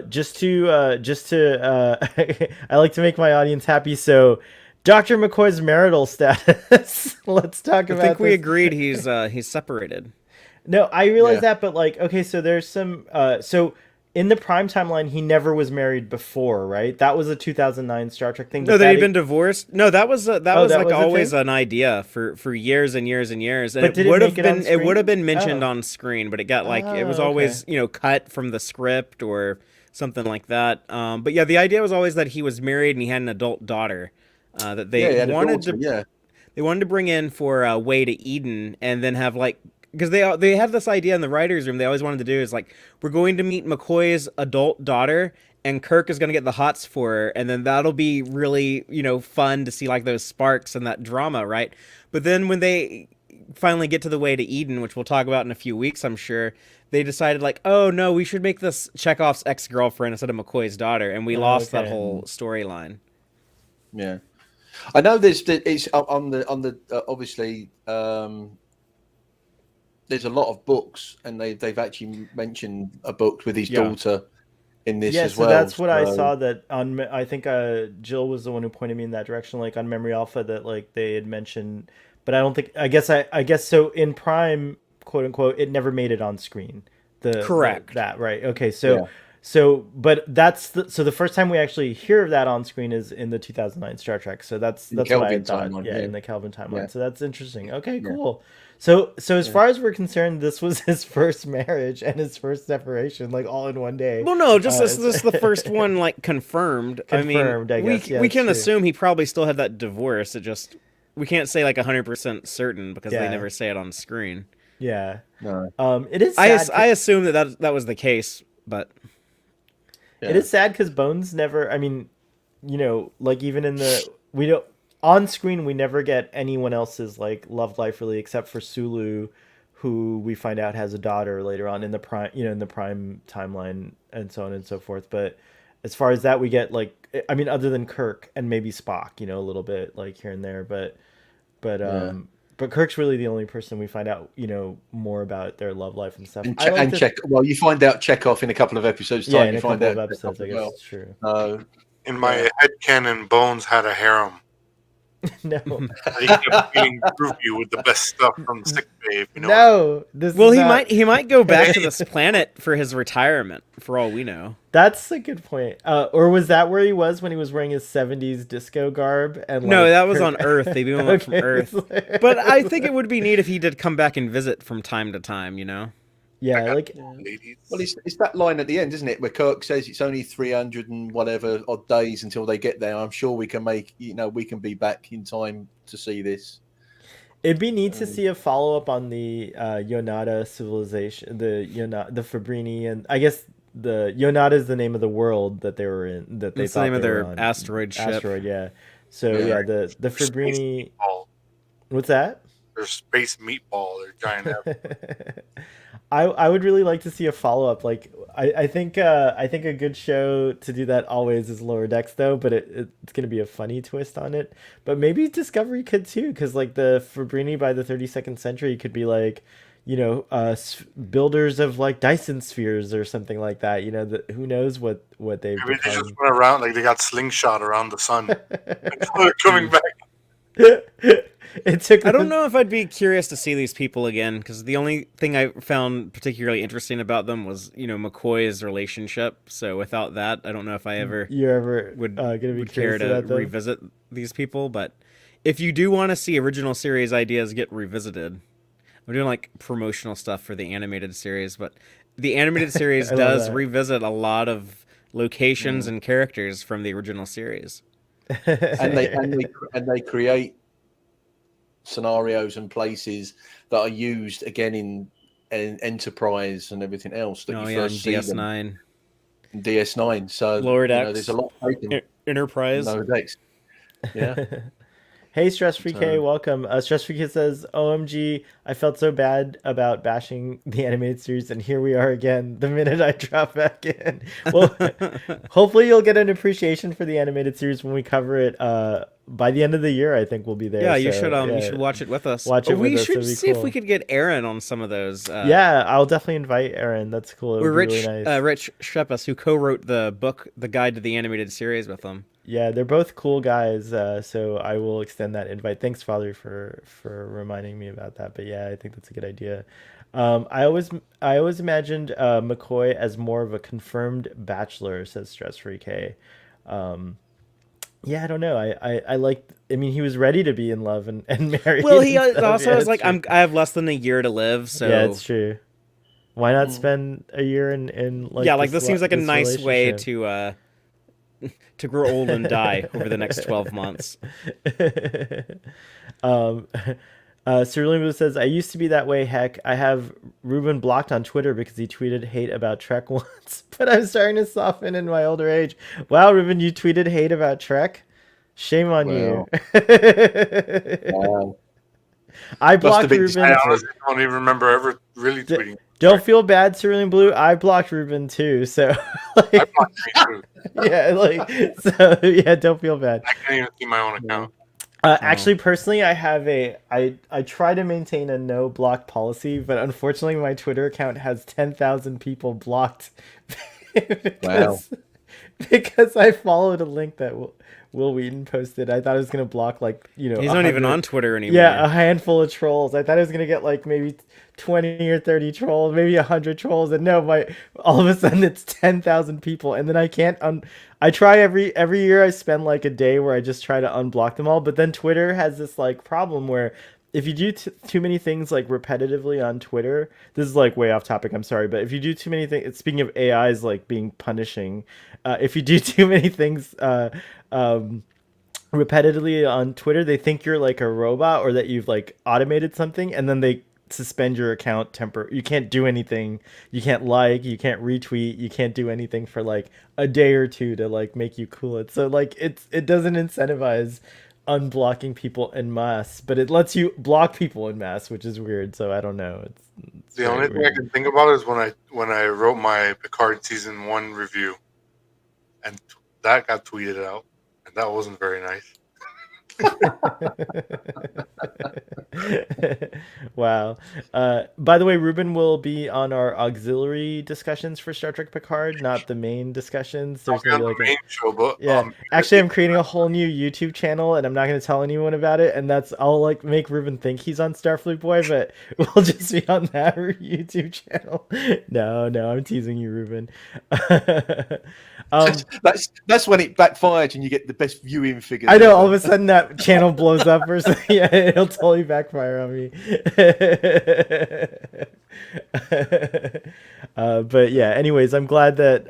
Just to I like to make my audience happy, so Dr. McCoy's marital status. Let's talk I about think we this. agreed he's separated. No, I realize Yeah. that, but like, okay, so there's some so in the Prime timeline he never was married before, right? That was a 2009 Star Trek thing. No, but that that he'd been divorced. No, that was that like was a always thing? an idea for years and years and years. And But it did it would have make it on been it would have screen? been mentioned Oh. on screen, but it got like it was Oh, always cut from the script or something like that. But yeah, the idea was always that he was married and he had an adult daughter that Yeah, they he had a wanted daughter, to yeah. they wanted to bring in for Way to Eden, and then have like, because they had this idea in the writers' room. They always wanted to do is like, we're going to meet McCoy's adult daughter, and Kirk is going to get the hots for her, and then that'll be really fun to see like those sparks and that drama, right? But then when they finally get to the Way to Eden, which we'll talk about in a few weeks, I'm sure, they decided like, oh no, we should make this Chekhov's ex-girlfriend instead of McCoy's daughter, and we lost that okay. whole storyline. Yeah, I know it's on the obviously there's a lot of books, and they've actually mentioned a book with his Yeah. daughter in this yeah, as so well. that's what I so- saw that on. I think Jill was the one who pointed me in that direction, like on Memory Alpha, that like they had mentioned, but I don't think. I guess so. In Prime, quote unquote, it never made it on screen. Correct. That right. Okay. So. Yeah. So, but the first time we actually hear of that on screen is in the 2009 Star Trek. So that's In the what I Kelvin thought. timeline, Yeah, yeah. in the Kelvin timeline. Yeah. So that's interesting. Okay, Yeah. cool. So as far as we're concerned, this was his first marriage and his first separation, like all in one day. Well, no, just this it's- is the first one like confirmed. Confirmed, I we guess. Yeah, we that's can true. assume he probably still had that divorce. It just we can't say like 100% certain because Yeah. they never say it on screen. Yeah. No. It is I sad. I assume that was the case, but It is sad because Bones never. I mean, like even in we don't on screen we never get anyone else's like love life really, except for Sulu, who we find out has a daughter later on in the prime, in the Prime timeline and so on and so forth. But as far as that, we get like, I mean, other than Kirk and maybe Spock, a little bit like here and there, but Kirk's really the only person we find out, more about their love life and stuff. I like to- Well, you find out Chekhov in a couple of episodes time. yeah, in you a find couple out of episodes, I Chekhov guess as well. it's true. In my headcanon, Bones had a harem. No, He kept feeding Groovy with the best stuff from the sick bay. If you know. no, this. well, is he not- might go back to this planet for his retirement, for all we know. That's a good point. Or was that where he was when he was wearing his 70s disco garb? And No, like, that was on Earth. They beamed him up from Okay. Earth. But I think it would be neat if he did come back and visit from time to time. yeah, like Ladies. Well, it's that line at the end, isn't it, where Kirk says it's only 300 and whatever odd days until they get there. I'm sure we can we can be back in time to see this. it'd be neat to see a follow up on the Yonada civilization, the Fabrini, and I guess the Yonada is the name of the world that they were in. That they That's the thought name of they were their on. asteroid ship. Asteroid, yeah. So Yeah. yeah, the Fabrini. Ball. What's that? their space meatball, their giant apple. I would really like to see a follow up. Like I think a good show to do that always is Lower Decks though, but it's gonna be a funny twist on it. But maybe Discovery could too, because like the Fabrini by the 32nd century could be like, builders of like Dyson spheres or something like that. Who knows what they've Maybe they become. just went around like they got slingshot around the sun. They're coming back. It took. I don't know if I'd be curious to see these people again, because the only thing I found particularly interesting about them was, McCoy's relationship. So without that, I don't know if I ever You're ever would gonna be would care curious to about them? revisit these people. But if you do want to see original series ideas get revisited, I'm doing like promotional stuff for the animated series, but the animated series I love does that. revisit a lot of locations and characters from the original series. and they create scenarios and places that are used again in Enterprise and everything else that Oh you yeah, first see them DS9, in DS9. So Lower Decks, there's a lot taken in Enterprise. Lower Decks. Yeah. Hey, Stress Free K, welcome. Stress Free K says, "OMG, I felt so bad about bashing the animated series, and here we are again. The minute I drop back in, well, hopefully you'll get an appreciation for the animated series when we cover it. By the end of the year, I think we'll be there. Yeah, so, you should watch it with us. Watch it with we us, should that'd be see if cool. we could get Aaron on some of those. Yeah, I'll definitely invite Aaron. That's cool. It would Or be Rich, really nice. Rich Shepus, who co-wrote the book, The Guide to the Animated Series, with them. Yeah, they're both cool guys, so I will extend that invite. Thanks, Father, for reminding me about that. But yeah, I think that's a good idea. I always imagined McCoy as more of a confirmed bachelor, says Stress Free K. Yeah, I don't know. I like. I mean, he was ready to be in love and married. Well, he and stuff. also Yeah, was it's like, true. I have less than a year to live, so Yeah, it's true. Why not spend a year in like? yeah, like this seems like a this nice way relationship? to grow old and die over the next 12 months. Cerulean Blue says, I used to be that way, heck. I have Ruben blocked on Twitter because he tweeted hate about Trek once, but I'm starting to soften in my older age. Wow, Ruben, you tweeted hate about Trek? Shame on you. Wow. I blocked Ruben. I honestly don't even remember ever really tweeting. Don't feel bad, Cerulean Blue. I blocked Ruben too, so like, I blocked me too. yeah, don't feel bad. I can't even see my own account. Actually, personally, I try to maintain a no block policy, but unfortunately, my Twitter account has 10,000 people blocked because I followed a link that Will Wheaton posted. I thought I was gonna block he's not even on Twitter anymore. Yeah, a handful of trolls. I thought I was gonna get like maybe 20 or 30 trolls, maybe 100 trolls, and no, all of a sudden it's 10,000 people, and then I can't. I try every year. I spend like a day where I just try to unblock them all, but then Twitter has this like problem where if you do too many things like repetitively on Twitter, this is like way off topic. I'm sorry, but if you do too many things, speaking of AIs like being punishing, if you do too many things repetitively on Twitter, they think you're like a robot or that you've like automated something, and then they suspend your account you can't do anything. You can't you can't retweet, you can't do anything for like a day or two to like make you cool it. So like it doesn't incentivize unblocking people en masse, but it lets you block people en masse, which is weird. So I don't know. It's the only thing I can think about is when I wrote my Picard season 1 review, and that got tweeted out, and that wasn't very nice. Wow. By the way, Ruben will be on our auxiliary discussions for Star Trek Picard, not the main discussions. There's I'll be gonna on be the like main show, but yeah. Actually, I'm creating a whole new YouTube channel, and I'm not going to tell anyone about it. And I'll like make Ruben think he's on Starfleet Boy, but we'll just be on that YouTube channel. No, I'm teasing you, Ruben. That's when it backfired and you get the best viewing figures. I know, all of a sudden that channel blows up or something. Yeah, it'll totally backfire on me. But yeah, anyways, I'm glad that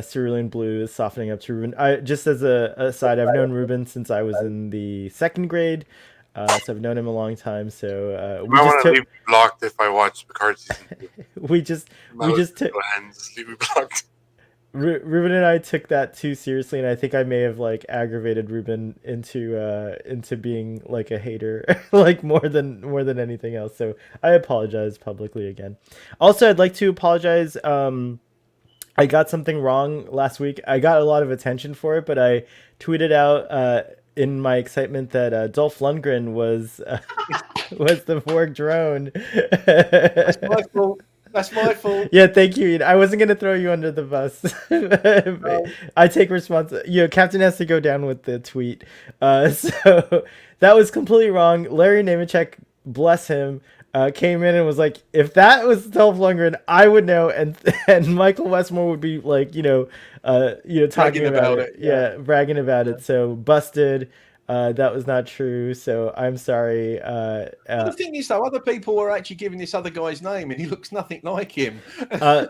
Cerulean Blue is softening up to Ruben. Just as a aside, I've known Ruben since I was in the 2nd grade. So I've known him a long time. So I want to leave me blocked if I watch Picard season 2. we just leave me blocked. Ruben and I took that too seriously, and I think I may have like aggravated Ruben into being like a hater, like more than anything else. So I apologize publicly again. Also, I'd like to apologize. I got something wrong last week. I got a lot of attention for it, but I tweeted out in my excitement that Dolph Lundgren was was the Borg drone. That's my fault. That's my fault. Yeah, thank you. I wasn't gonna throw you under the bus. I take Captain has to go down with the tweet. So that was completely wrong. Larry Nemechek, bless him, came in and was like, if that was Dolph Lundgren, I would know, and Michael Westmore would be like, talking Bragging about about it, it, yeah. bragging about it. So busted. That was not true. So I'm sorry. But the thing is, though, other people were actually giving this other guy's name, and he looks nothing like him. I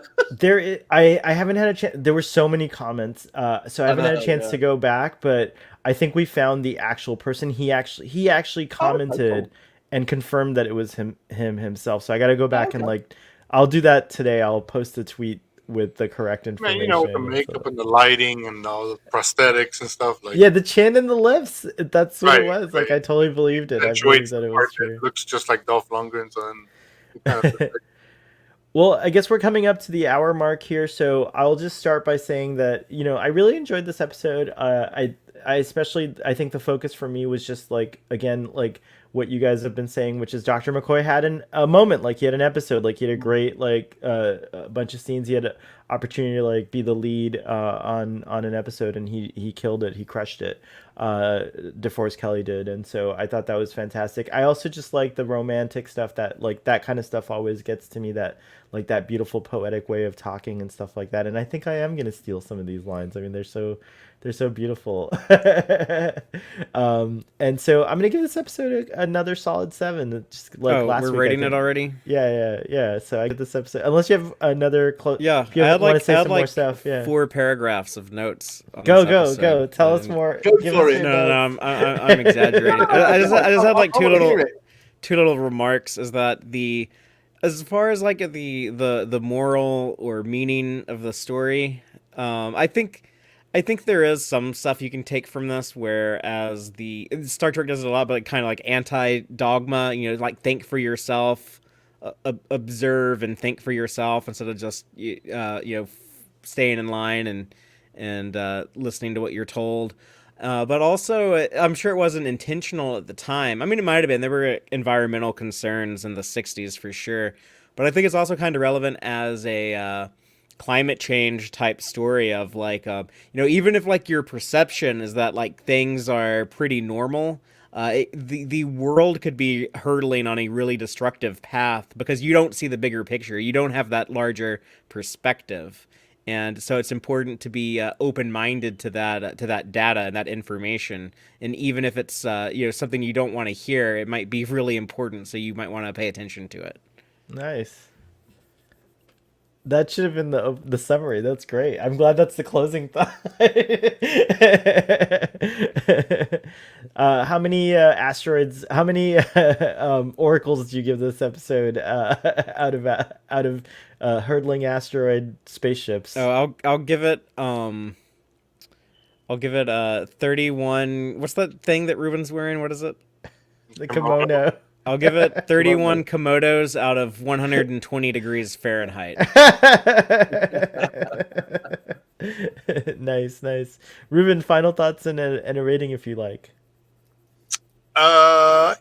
haven't had a chance. There were so many comments, so I haven't had a chance to go back. But I think we found the actual person. He actually commented cool. and confirmed that it was him himself. So I got to go back and I'll do that today. I'll post a tweet with the correct Man, information. with the makeup and the lighting and all the prosthetics and stuff. Like, yeah, the chin and the lips. That's what it Right, was. Like right. I totally believed it. I believed accentuates that the it part was true. that looks just like Dolph Lundgren. So then it kind of fits, like, Well, I guess we're coming up to the hour mark here, so I'll just start by saying that I really enjoyed this episode. I especially I think the focus for me was just like again like what you guys have been saying, which is Dr. McCoy had a moment, like he had an episode, like he had a great like a bunch of scenes. He had an opportunity to like be the lead on an episode, and he killed it. He crushed it. DeForest Kelly did, and so I thought that was fantastic. I also just like the romantic stuff that like that kind of stuff always gets to me, that like that beautiful poetic way of talking and stuff like that. And I think I am gonna steal some of these lines. I mean, they're so beautiful. And so I'm gonna give this episode another solid 7. It's just like last we're week, I rating think. it already. Yeah. So I get this episode. Unless you have another Yeah, if you I had want like to say I had some more like stuff. Yeah. 4 paragraphs of notes. On Go this go. episode. Tell us more. Go Give for us it. your No, notes. I'm exaggerating. I just had like I wanna hear it. two little remarks. Is that as far as like the moral or meaning of the story, I think there is some stuff you can take from this, whereas the Star Trek does it a lot, but kind of like anti-dogma, like think for yourself, observe and think for yourself instead of just staying in line and listening to what you're told. But also, I'm sure it wasn't intentional at the time. I mean, it might have been. There were environmental concerns in the 60s for sure. But I think it's also kind of relevant as a climate change type story of like, even if like your perception is that like things are pretty normal, the world could be hurtling on a really destructive path because you don't see the bigger picture. You don't have that larger perspective. And so it's important to be open-minded to that data and that information. And even if it's something you don't want to hear, it might be really important. So you might want to pay attention to it. Nice. That should have been the summary. That's great. I'm glad that's the closing thought. How many asteroids? How many oracles did you give this episode out of hurtling asteroid spaceships? Oh, I'll give it 31. What's that thing that Ruben's wearing? What is it? The kimono. I'll give it 31 Komodos out of 120 degrees Fahrenheit. Nice. Ruben, final thoughts and a rating if you like. Run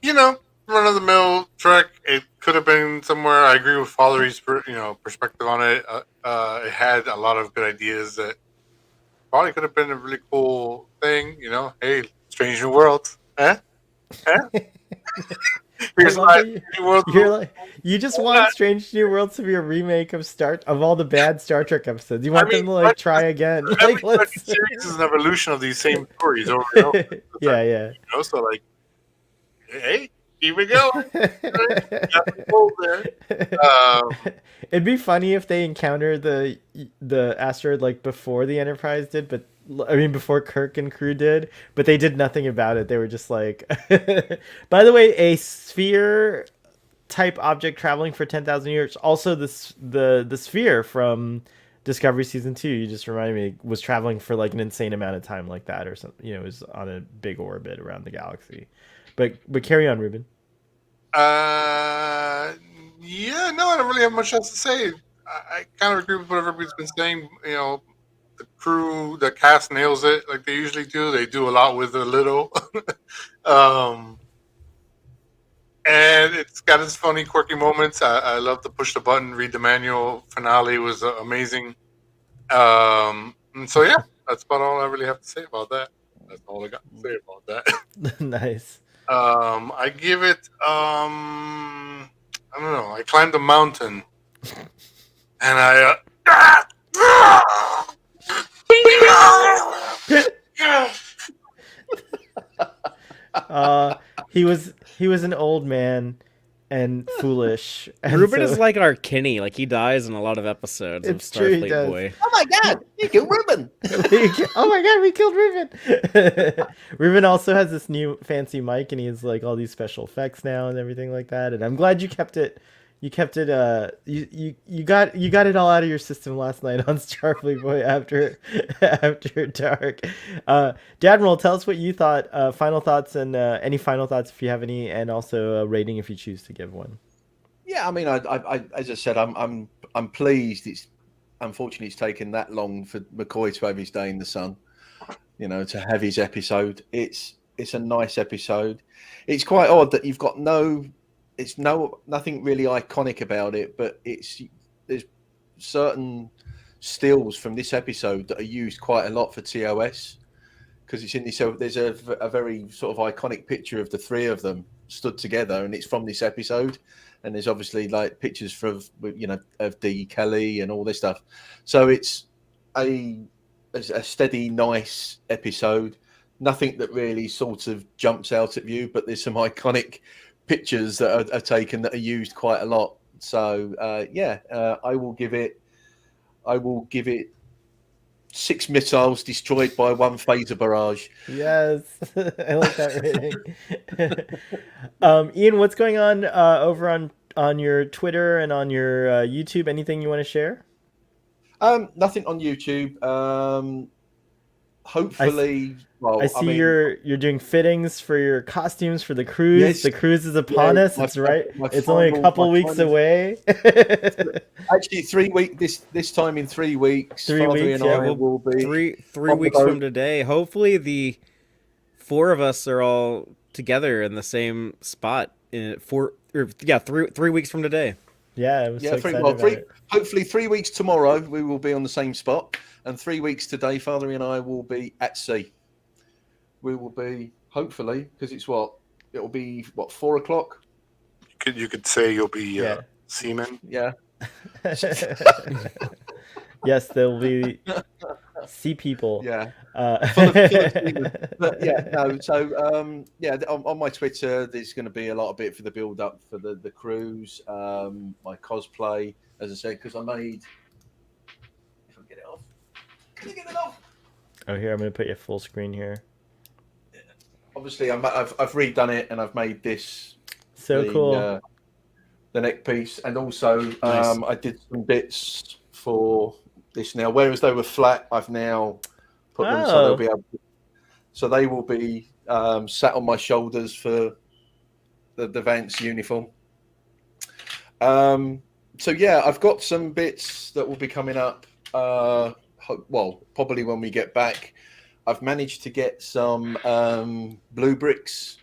of the mill Trek. It could have been somewhere. I agree with Follery's perspective on it. It had a lot of good ideas that probably could have been a really cool thing. Hey, Strange New Worlds, eh? Here's You're like, you just want Strange New Worlds to be a remake of all the bad Star Trek episodes. You want them to like try again. Every Like, series is an evolution of these same stories over and over. Yeah. So like, hey, keep it going. Got the gold there. It'd be funny if they encountered the asteroid like before the Enterprise did, but I mean before Kirk and crew did, but they did nothing about it. They were just like, by the way, a sphere type object traveling for 10,000 years. Also, the sphere from Discovery season 2, you just reminded me, was traveling for like an insane amount of time like that or something. You know, it was on a big orbit around the galaxy. But carry on, Ruben. Yeah, no, I don't really have much else to say. I kind of agree with what everybody's been saying. You know, the crew, the cast nails it like they usually do. They do a lot with a little. And it's got its funny, quirky moments. I love the push the button, read the manual finale was amazing. And so yeah, that's about all I really have to say about that. That's all I got to say about that. Nice. I give it I don't know. I climbed a mountain and I he was an old man and foolish. And Ruben so, is like our Kenny. Like, he dies in a lot of episodes of It's true, he Starfleet does. Boy. Oh my God, you killed Ruben. oh my god, we killed Ruben. Ruben also has this new fancy mic, and he has like all these special effects now and everything like that. And I'm glad you kept it. You got it all out of your system last night on Starfleet Boy after dark. Admiral, tell us what you thought. Final thoughts and any final thoughts if you have any, and also a rating if you choose to give one. Yeah, I mean, I as I said, I'm pleased. It's unfortunately it's taken that long for McCoy to have his day in the sun. You know, to have his episode. It's a nice episode. It's quite odd that you've got nothing really iconic about it, but there's certain stills from this episode that are used quite a lot for TOS because it's in this. So there's a very sort of iconic picture of the three of them stood together, and it's from this episode. And there's obviously like pictures from of Dee Kelly and all this stuff. So it's a steady, nice episode. Nothing that really sort of jumps out at you, but there's some iconic pictures that are taken that are used quite a lot. So I will give it 6 missiles destroyed by 1 phaser barrage. Yes, I like that rating. Ian, what's going on over on your Twitter and on your YouTube? Anything you want to share? Nothing on YouTube. Hopefully, I see you're doing fittings for your costumes for the cruise. Yes. The cruise is upon us. It's right. It's only a final- couple my weeks final- away. Actually, 3 weeks. This time in 3 weeks, 3 Father weeks, and yeah, I will be Three on the weeks boat. from today. Hopefully, the 4 of us are all together in the same spot. 3 weeks from today. Yeah, I was so excited about it. Hopefully 3 weeks tomorrow we will be on the same spot, and 3 weeks today, Father and I will be at sea. We will be hopefully because it'll be 4 o'clock. You could say you'll be Yeah. seaman. Yeah. Yes, there'll be sea people. Yeah. Full of demons. But yeah, no. So on my Twitter, there's going to be a lot of it for the build up for the cruise. My cosplay, as I said, because I made. If I get it off, can you get it off? Oh, here, I'm going to put you full screen here. Obviously, I've redone it and I've made this Cool. The neck piece, and also Nice. I did some bits for this now. Whereas they were flat, I've now put them so they'll be able to, so they will be sat on my shoulders for the Vance uniform. So yeah, I've got some bits that will be coming up. Well, probably when we get back. I've managed to get some blue bricks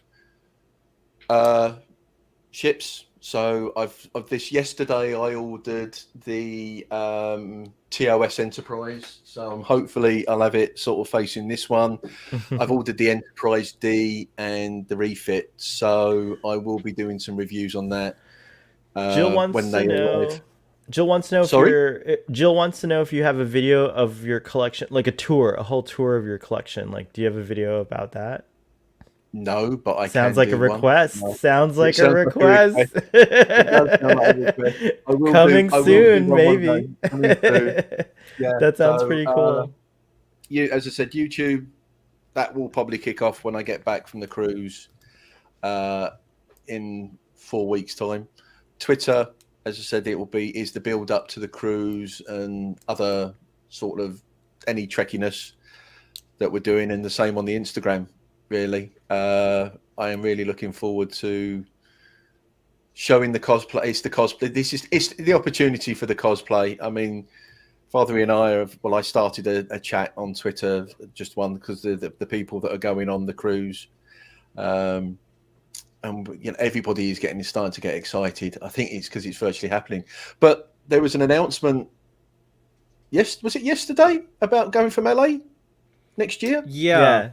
ships. So of this yesterday, I ordered the TOS Enterprise. So hopefully I'll have it sort of facing this one. I've ordered the Enterprise D and the refit. So I will be doing some reviews on that. Jill wants when to they know. arrive. Jill wants to know Jill wants to know if you have a video of your collection, like a whole tour of your collection. Like, do you have a video about that? No, but I Sounds can like do a request. one. No. Sounds like a sounds like a request. It does sound like a request. I will Coming I will soon, do one one maybe. day. Coming soon. Yeah, That sounds pretty cool. As I said, YouTube, that will probably kick off when I get back from the cruise in 4 weeks' time. Twitter, as I said, is the build up to the cruise and other sort of any trekkiness that we're doing, and the same on the Instagram. Really, I am really looking forward to showing the cosplay. It's the cosplay. It's the opportunity for the cosplay. I mean, Father and I have. Well, I started a chat on Twitter, just one because the people that are going on the cruise, and everybody is starting to get excited. I think it's because it's virtually happening. But there was an announcement. Yes, was it yesterday about going from LA next year? Yeah.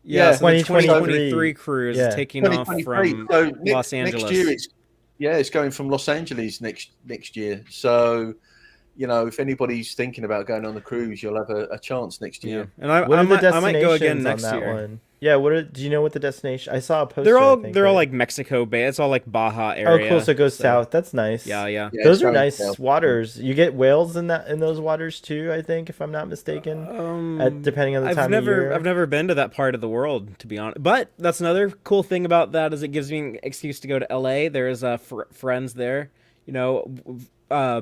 Yeah, So the 2023 2023 cruise is taking off 2023. from So Los Angeles. Next year, it's going from Los Angeles next year. So, if anybody's thinking about going on the cruise, you'll have a chance next year. And I What are the might go again destinations next on that year. one? Yeah, do you know what the destination? I saw a poster. They're all I think, they're all right? like Mexico Bay. It's all like Baja Oh, area. cool. So it goes south. That's nice. Yeah. Yeah, Those it's are going nice south. waters. You get whales in those waters too, I think, if I'm not mistaken. Depending on the time of year. I've never been to that part of the world, to be honest. But that's another cool thing about that is it gives me an excuse to go to LA. There's friends there,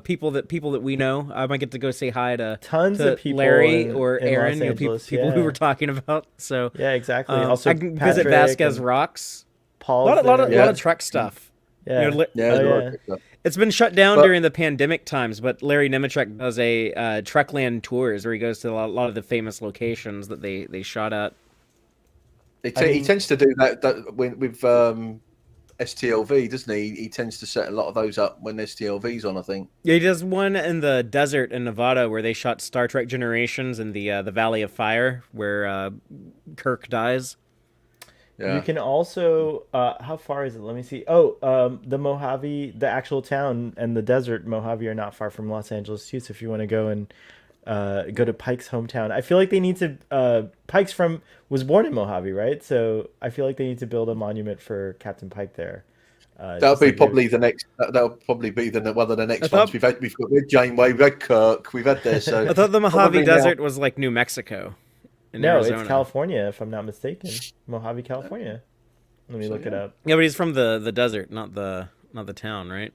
people that we know. I might get to go say hi to Tons of people Larry in- or in Aaron, Los Angeles, people who yeah. were talking about. So Yeah, exactly. Also, I can visit Patrick Vasquez and Rocks. Paul's A lot there. of Trek stuff. Yeah. You know, Yeah, Oh, there's a lot yeah. of good stuff. It's been shut down But- during the pandemic times, but Larry Nemechek does a Trekland tours where he goes to a lot of the famous locations that they shot at. He I mean- tends to do that with STLV, doesn't he? He tends to set a lot of those up when STLV's on, I think. Yeah, he does one in the desert in Nevada where they shot Star Trek Generations in the Valley of Fire, where Kirk dies. Yeah. You can also, how far is it? Let me see. Oh, the Mojave, the actual town and the desert Mojave are not far from Los Angeles too. So if you want to go and go to Pike's hometown, I feel like they need to. Pike's was born in Mojave, right? So I feel like they need to build a monument for Captain Pike there. That'll be probably the next. That'll probably be one of the next ones. We've got Janeway, we've had Kirk, we've had this. So I thought the Mojave probably now- Desert was like New Mexico. In No, Arizona. it's California, if I'm not mistaken. Mojave, California. Let me look it up. Yeah, but he's from the desert, not the town, right?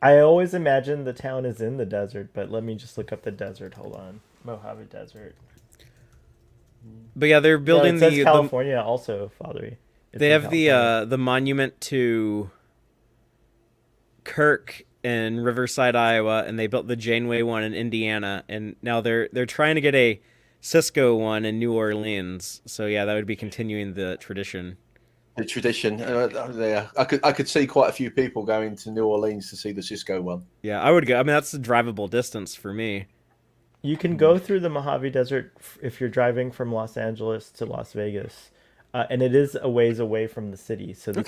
I always imagine the town is in the desert, but let me just look up the desert. Hold on. Mojave Desert. But yeah, they're building No, it says the California also, Fathery. It's they in have California. the monument to Kirk in Riverside, Iowa, and they built the Janeway one in Indiana, and now they're trying to get a Cisco one in New Orleans. So yeah, that would be continuing the tradition. The tradition. Yeah, I could see quite a few people going to New Orleans to see the Cisco one. Yeah, I would go. I mean, that's a drivable distance for me. You can go through the Mojave Desert if you're driving from Los Angeles to Las Vegas, and it is a ways away from the city. So the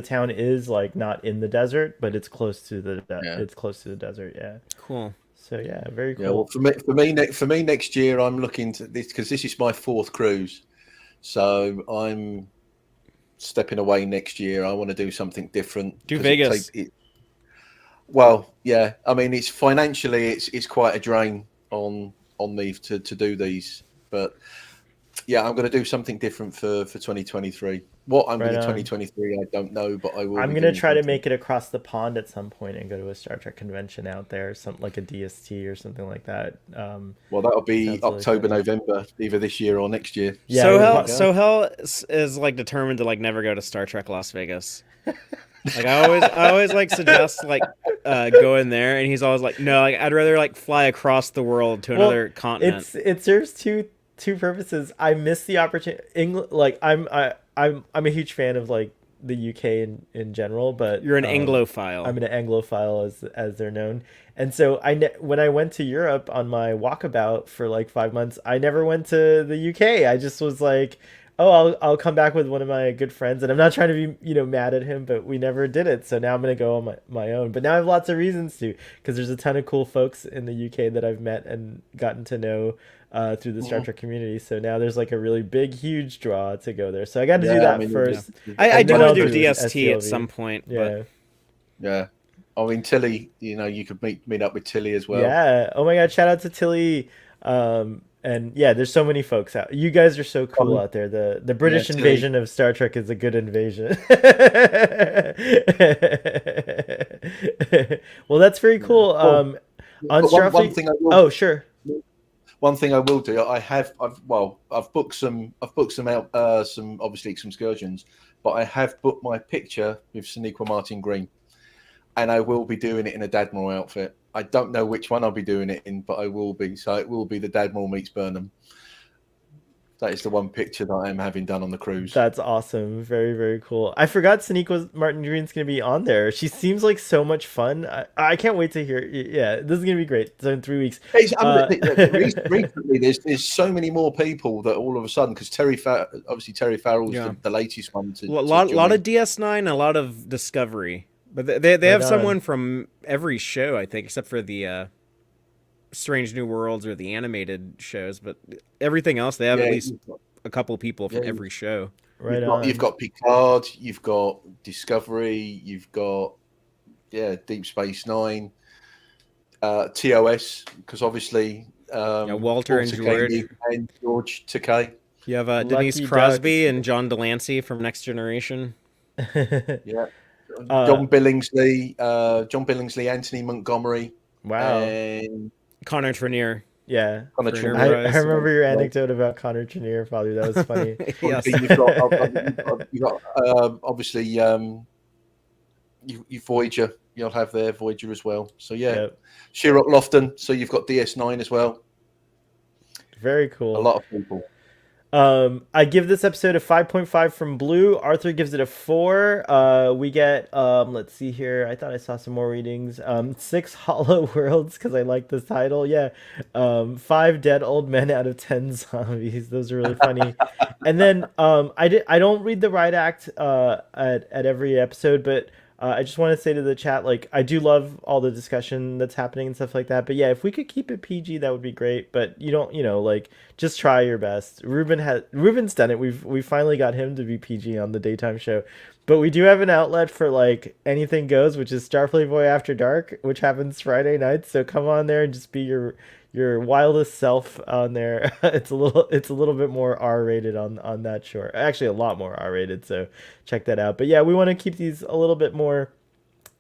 town is like not in the desert, but it's close to the it's close to the desert. Yeah. Cool. So yeah, very cool. Yeah, well, for me next year, I'm looking to this because this is my 4th cruise, so I'm stepping away next year. I want to do something different. Do Vegas. Well, yeah. I mean, it's financially, it's quite a drain on me to do these, but yeah, I'm going to do something different for 2023. What I'm going to 2023, I don't know, but I will. I'm going to try to make it across the pond at some point and go to a Star Trek convention out there, something like a DST or something like that. Well, that'll be October, really November, either this year or next year. Yeah, Sohel is like determined to like never go to Star Trek Las Vegas. Like I always like suggest like going there, and he's always like, no, like I'd rather like fly across the world to another continent. It serves two purposes. I miss the opportunity. Like I'm a huge fan of like the UK in general, but You're an Anglophile. I'm an Anglophile as they're known. And so when I went to Europe on my walkabout for like 5 months, I never went to the UK. I just was like, oh, I'll come back with one of my good friends, and I'm not trying to be mad at him, but we never did it. So now I'm gonna go on my own. But now I have lots of reasons to, because there's a ton of cool folks in the UK that I've met and gotten to know through the Star Trek community. So now there's like a really big, huge draw to go there. So I got to do that first. I do then want I'll to do do DST at STLV. some point. Yeah. Yeah. I mean, Tilly, you could meet up with Tilly as well. Yeah. Oh my God. Shout out to Tilly. And yeah, there's so many folks out. You guys are so cool out there. The British Tilly. invasion of Star Trek is a good invasion. Well, that's very cool. Well, On but Starfleet. one thing I will, Oh, sure. one thing I will do, I've booked some out, some excursions, but I have booked my picture with Sonequa Martin Green, and I will be doing it in a Dadmiral outfit. I don't know which one I'll be doing it in, but I will be. So it will be the Dadmiral meets Burnham. That is the one picture that I am having done on the cruise. That's awesome. Very, very cool. I forgot Sonequa Martin Green's going to be on there. She seems like so much fun. I can't wait to hear. Yeah, this is going to be great. So in 3 weeks. Recently, there's so many more people that all of a sudden, because Terry Farrell's the latest one. A lot of DS9, a lot of Discovery. But they have someone from every show, I think, except for the Strange New Worlds or the animated shows. But everything else, they have at least a couple people from every show. You've got Picard, you've got Discovery, you've got Deep Space Nine, TOS, because obviously Walter and George Takei. You have Denise Crosby and John Delancey from Next Generation. Yeah. John Billingsley, Anthony Montgomery. Wow. And Connor Trenier. Yeah. Connor I remember your anecdote about Connor Trenier, Father. That was funny. Yes. You've got obviously you Voyager. You'll have their Voyager as well. So Sherlock Lofton. So you've got DS9 as well. Very cool. A lot of people. I give this episode a 5.5 from Blue. Arthur gives it a 4. We get, let's see here. I thought I saw some more readings. 6 Hollow Worlds, because I like this title. Yeah. 5 dead old men out of 10 zombies. Those are really funny. And then I don't read the riot act at every episode, but I just want to say to the chat, like, I do love all the discussion that's happening and stuff like that. But yeah, if we could keep it PG, that would be great. But you don't, like, just try your best. Ruben's done it. We finally got him to be PG on the daytime show. But we do have an outlet for, like, anything goes, which is Starfleet Boy After Dark, which happens Friday nights. So come on there and just be your wildest self on there. It's a little bit more R-rated on that shore. Actually, a lot more R-rated, so check that out. But yeah, we want to keep these a little bit more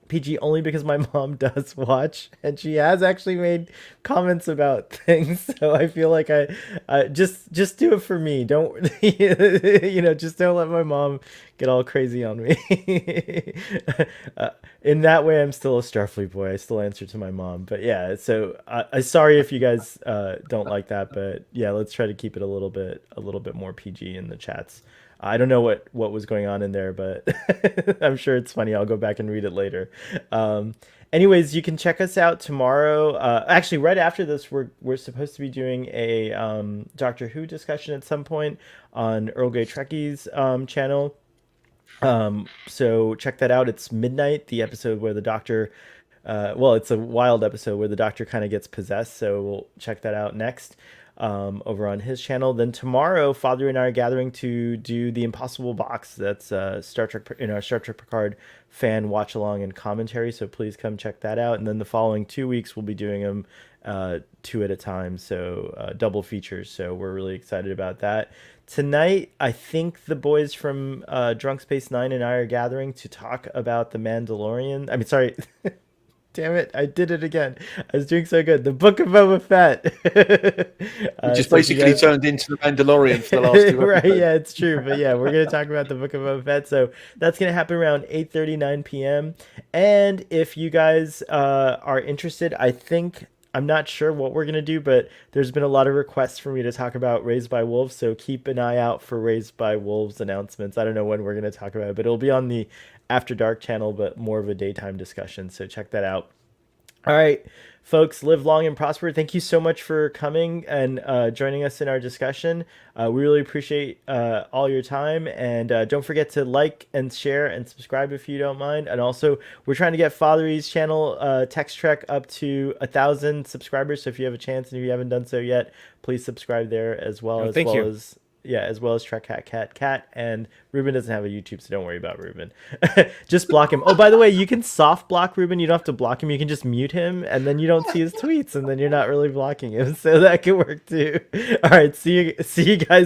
PG only because my mom does watch and she has actually made comments about things. So I feel like I just do it for me. Don't just don't let my mom get all crazy on me. In that way, I'm still a Starfleet boy. I still answer to my mom. But yeah, so I'm sorry if you guys don't like that. But yeah, let's try to keep it a little bit more PG in the chats. I don't know what was going on in there, but I'm sure it's funny. I'll go back and read it later. Anyways, you can check us out tomorrow. Actually, right after this, we're supposed to be doing a Doctor Who discussion at some point on Earl Grey Trekkie's channel. So check that out. It's midnight, the episode where the Doctor, it's a wild episode where the Doctor kind of gets possessed. So we'll check that out next. Over on his channel. Then tomorrow, Father and I are gathering to do the Impossible Box. That's Star Trek Picard fan watch along and commentary. So please come check that out. And then the following 2 weeks, we'll be doing them 2 at a time. So double features. So we're really excited about that. Tonight, I think the boys from Drunk Space Nine and I are gathering to talk about the Mandalorian. I mean, sorry. Damn it, I did it again. I was doing so good. The Book of Boba Fett. Just basically turned into the Mandalorian for the last 2 episodes. Right, yeah, it's true. But yeah, we're going to talk about the Book of Boba Fett. So that's going to happen around 8:30, 9 p.m. And if you guys are interested, I'm not sure what we're going to do, but there's been a lot of requests for me to talk about Raised by Wolves. So keep an eye out for Raised by Wolves announcements. I don't know when we're going to talk about it, but it'll be on the After Dark channel, but more of a daytime discussion. So check that out. All right, folks, live long and prosper. Thank you so much for coming and joining us in our discussion. We really appreciate all your time. And don't forget to like and share and subscribe if you don't mind. And also, we're trying to get Father E's channel, Text Trek, up to 1,000 subscribers. So if you have a chance and if you haven't done so yet, please subscribe there as well. Yeah, as well as Truck Cat. And Ruben doesn't have a YouTube, so don't worry about Ruben. Just block him. Oh, by the way, you can soft block Ruben. You don't have to block him. You can just mute him, and then you don't see his tweets, and then you're not really blocking him. So that could work too. All right, see you guys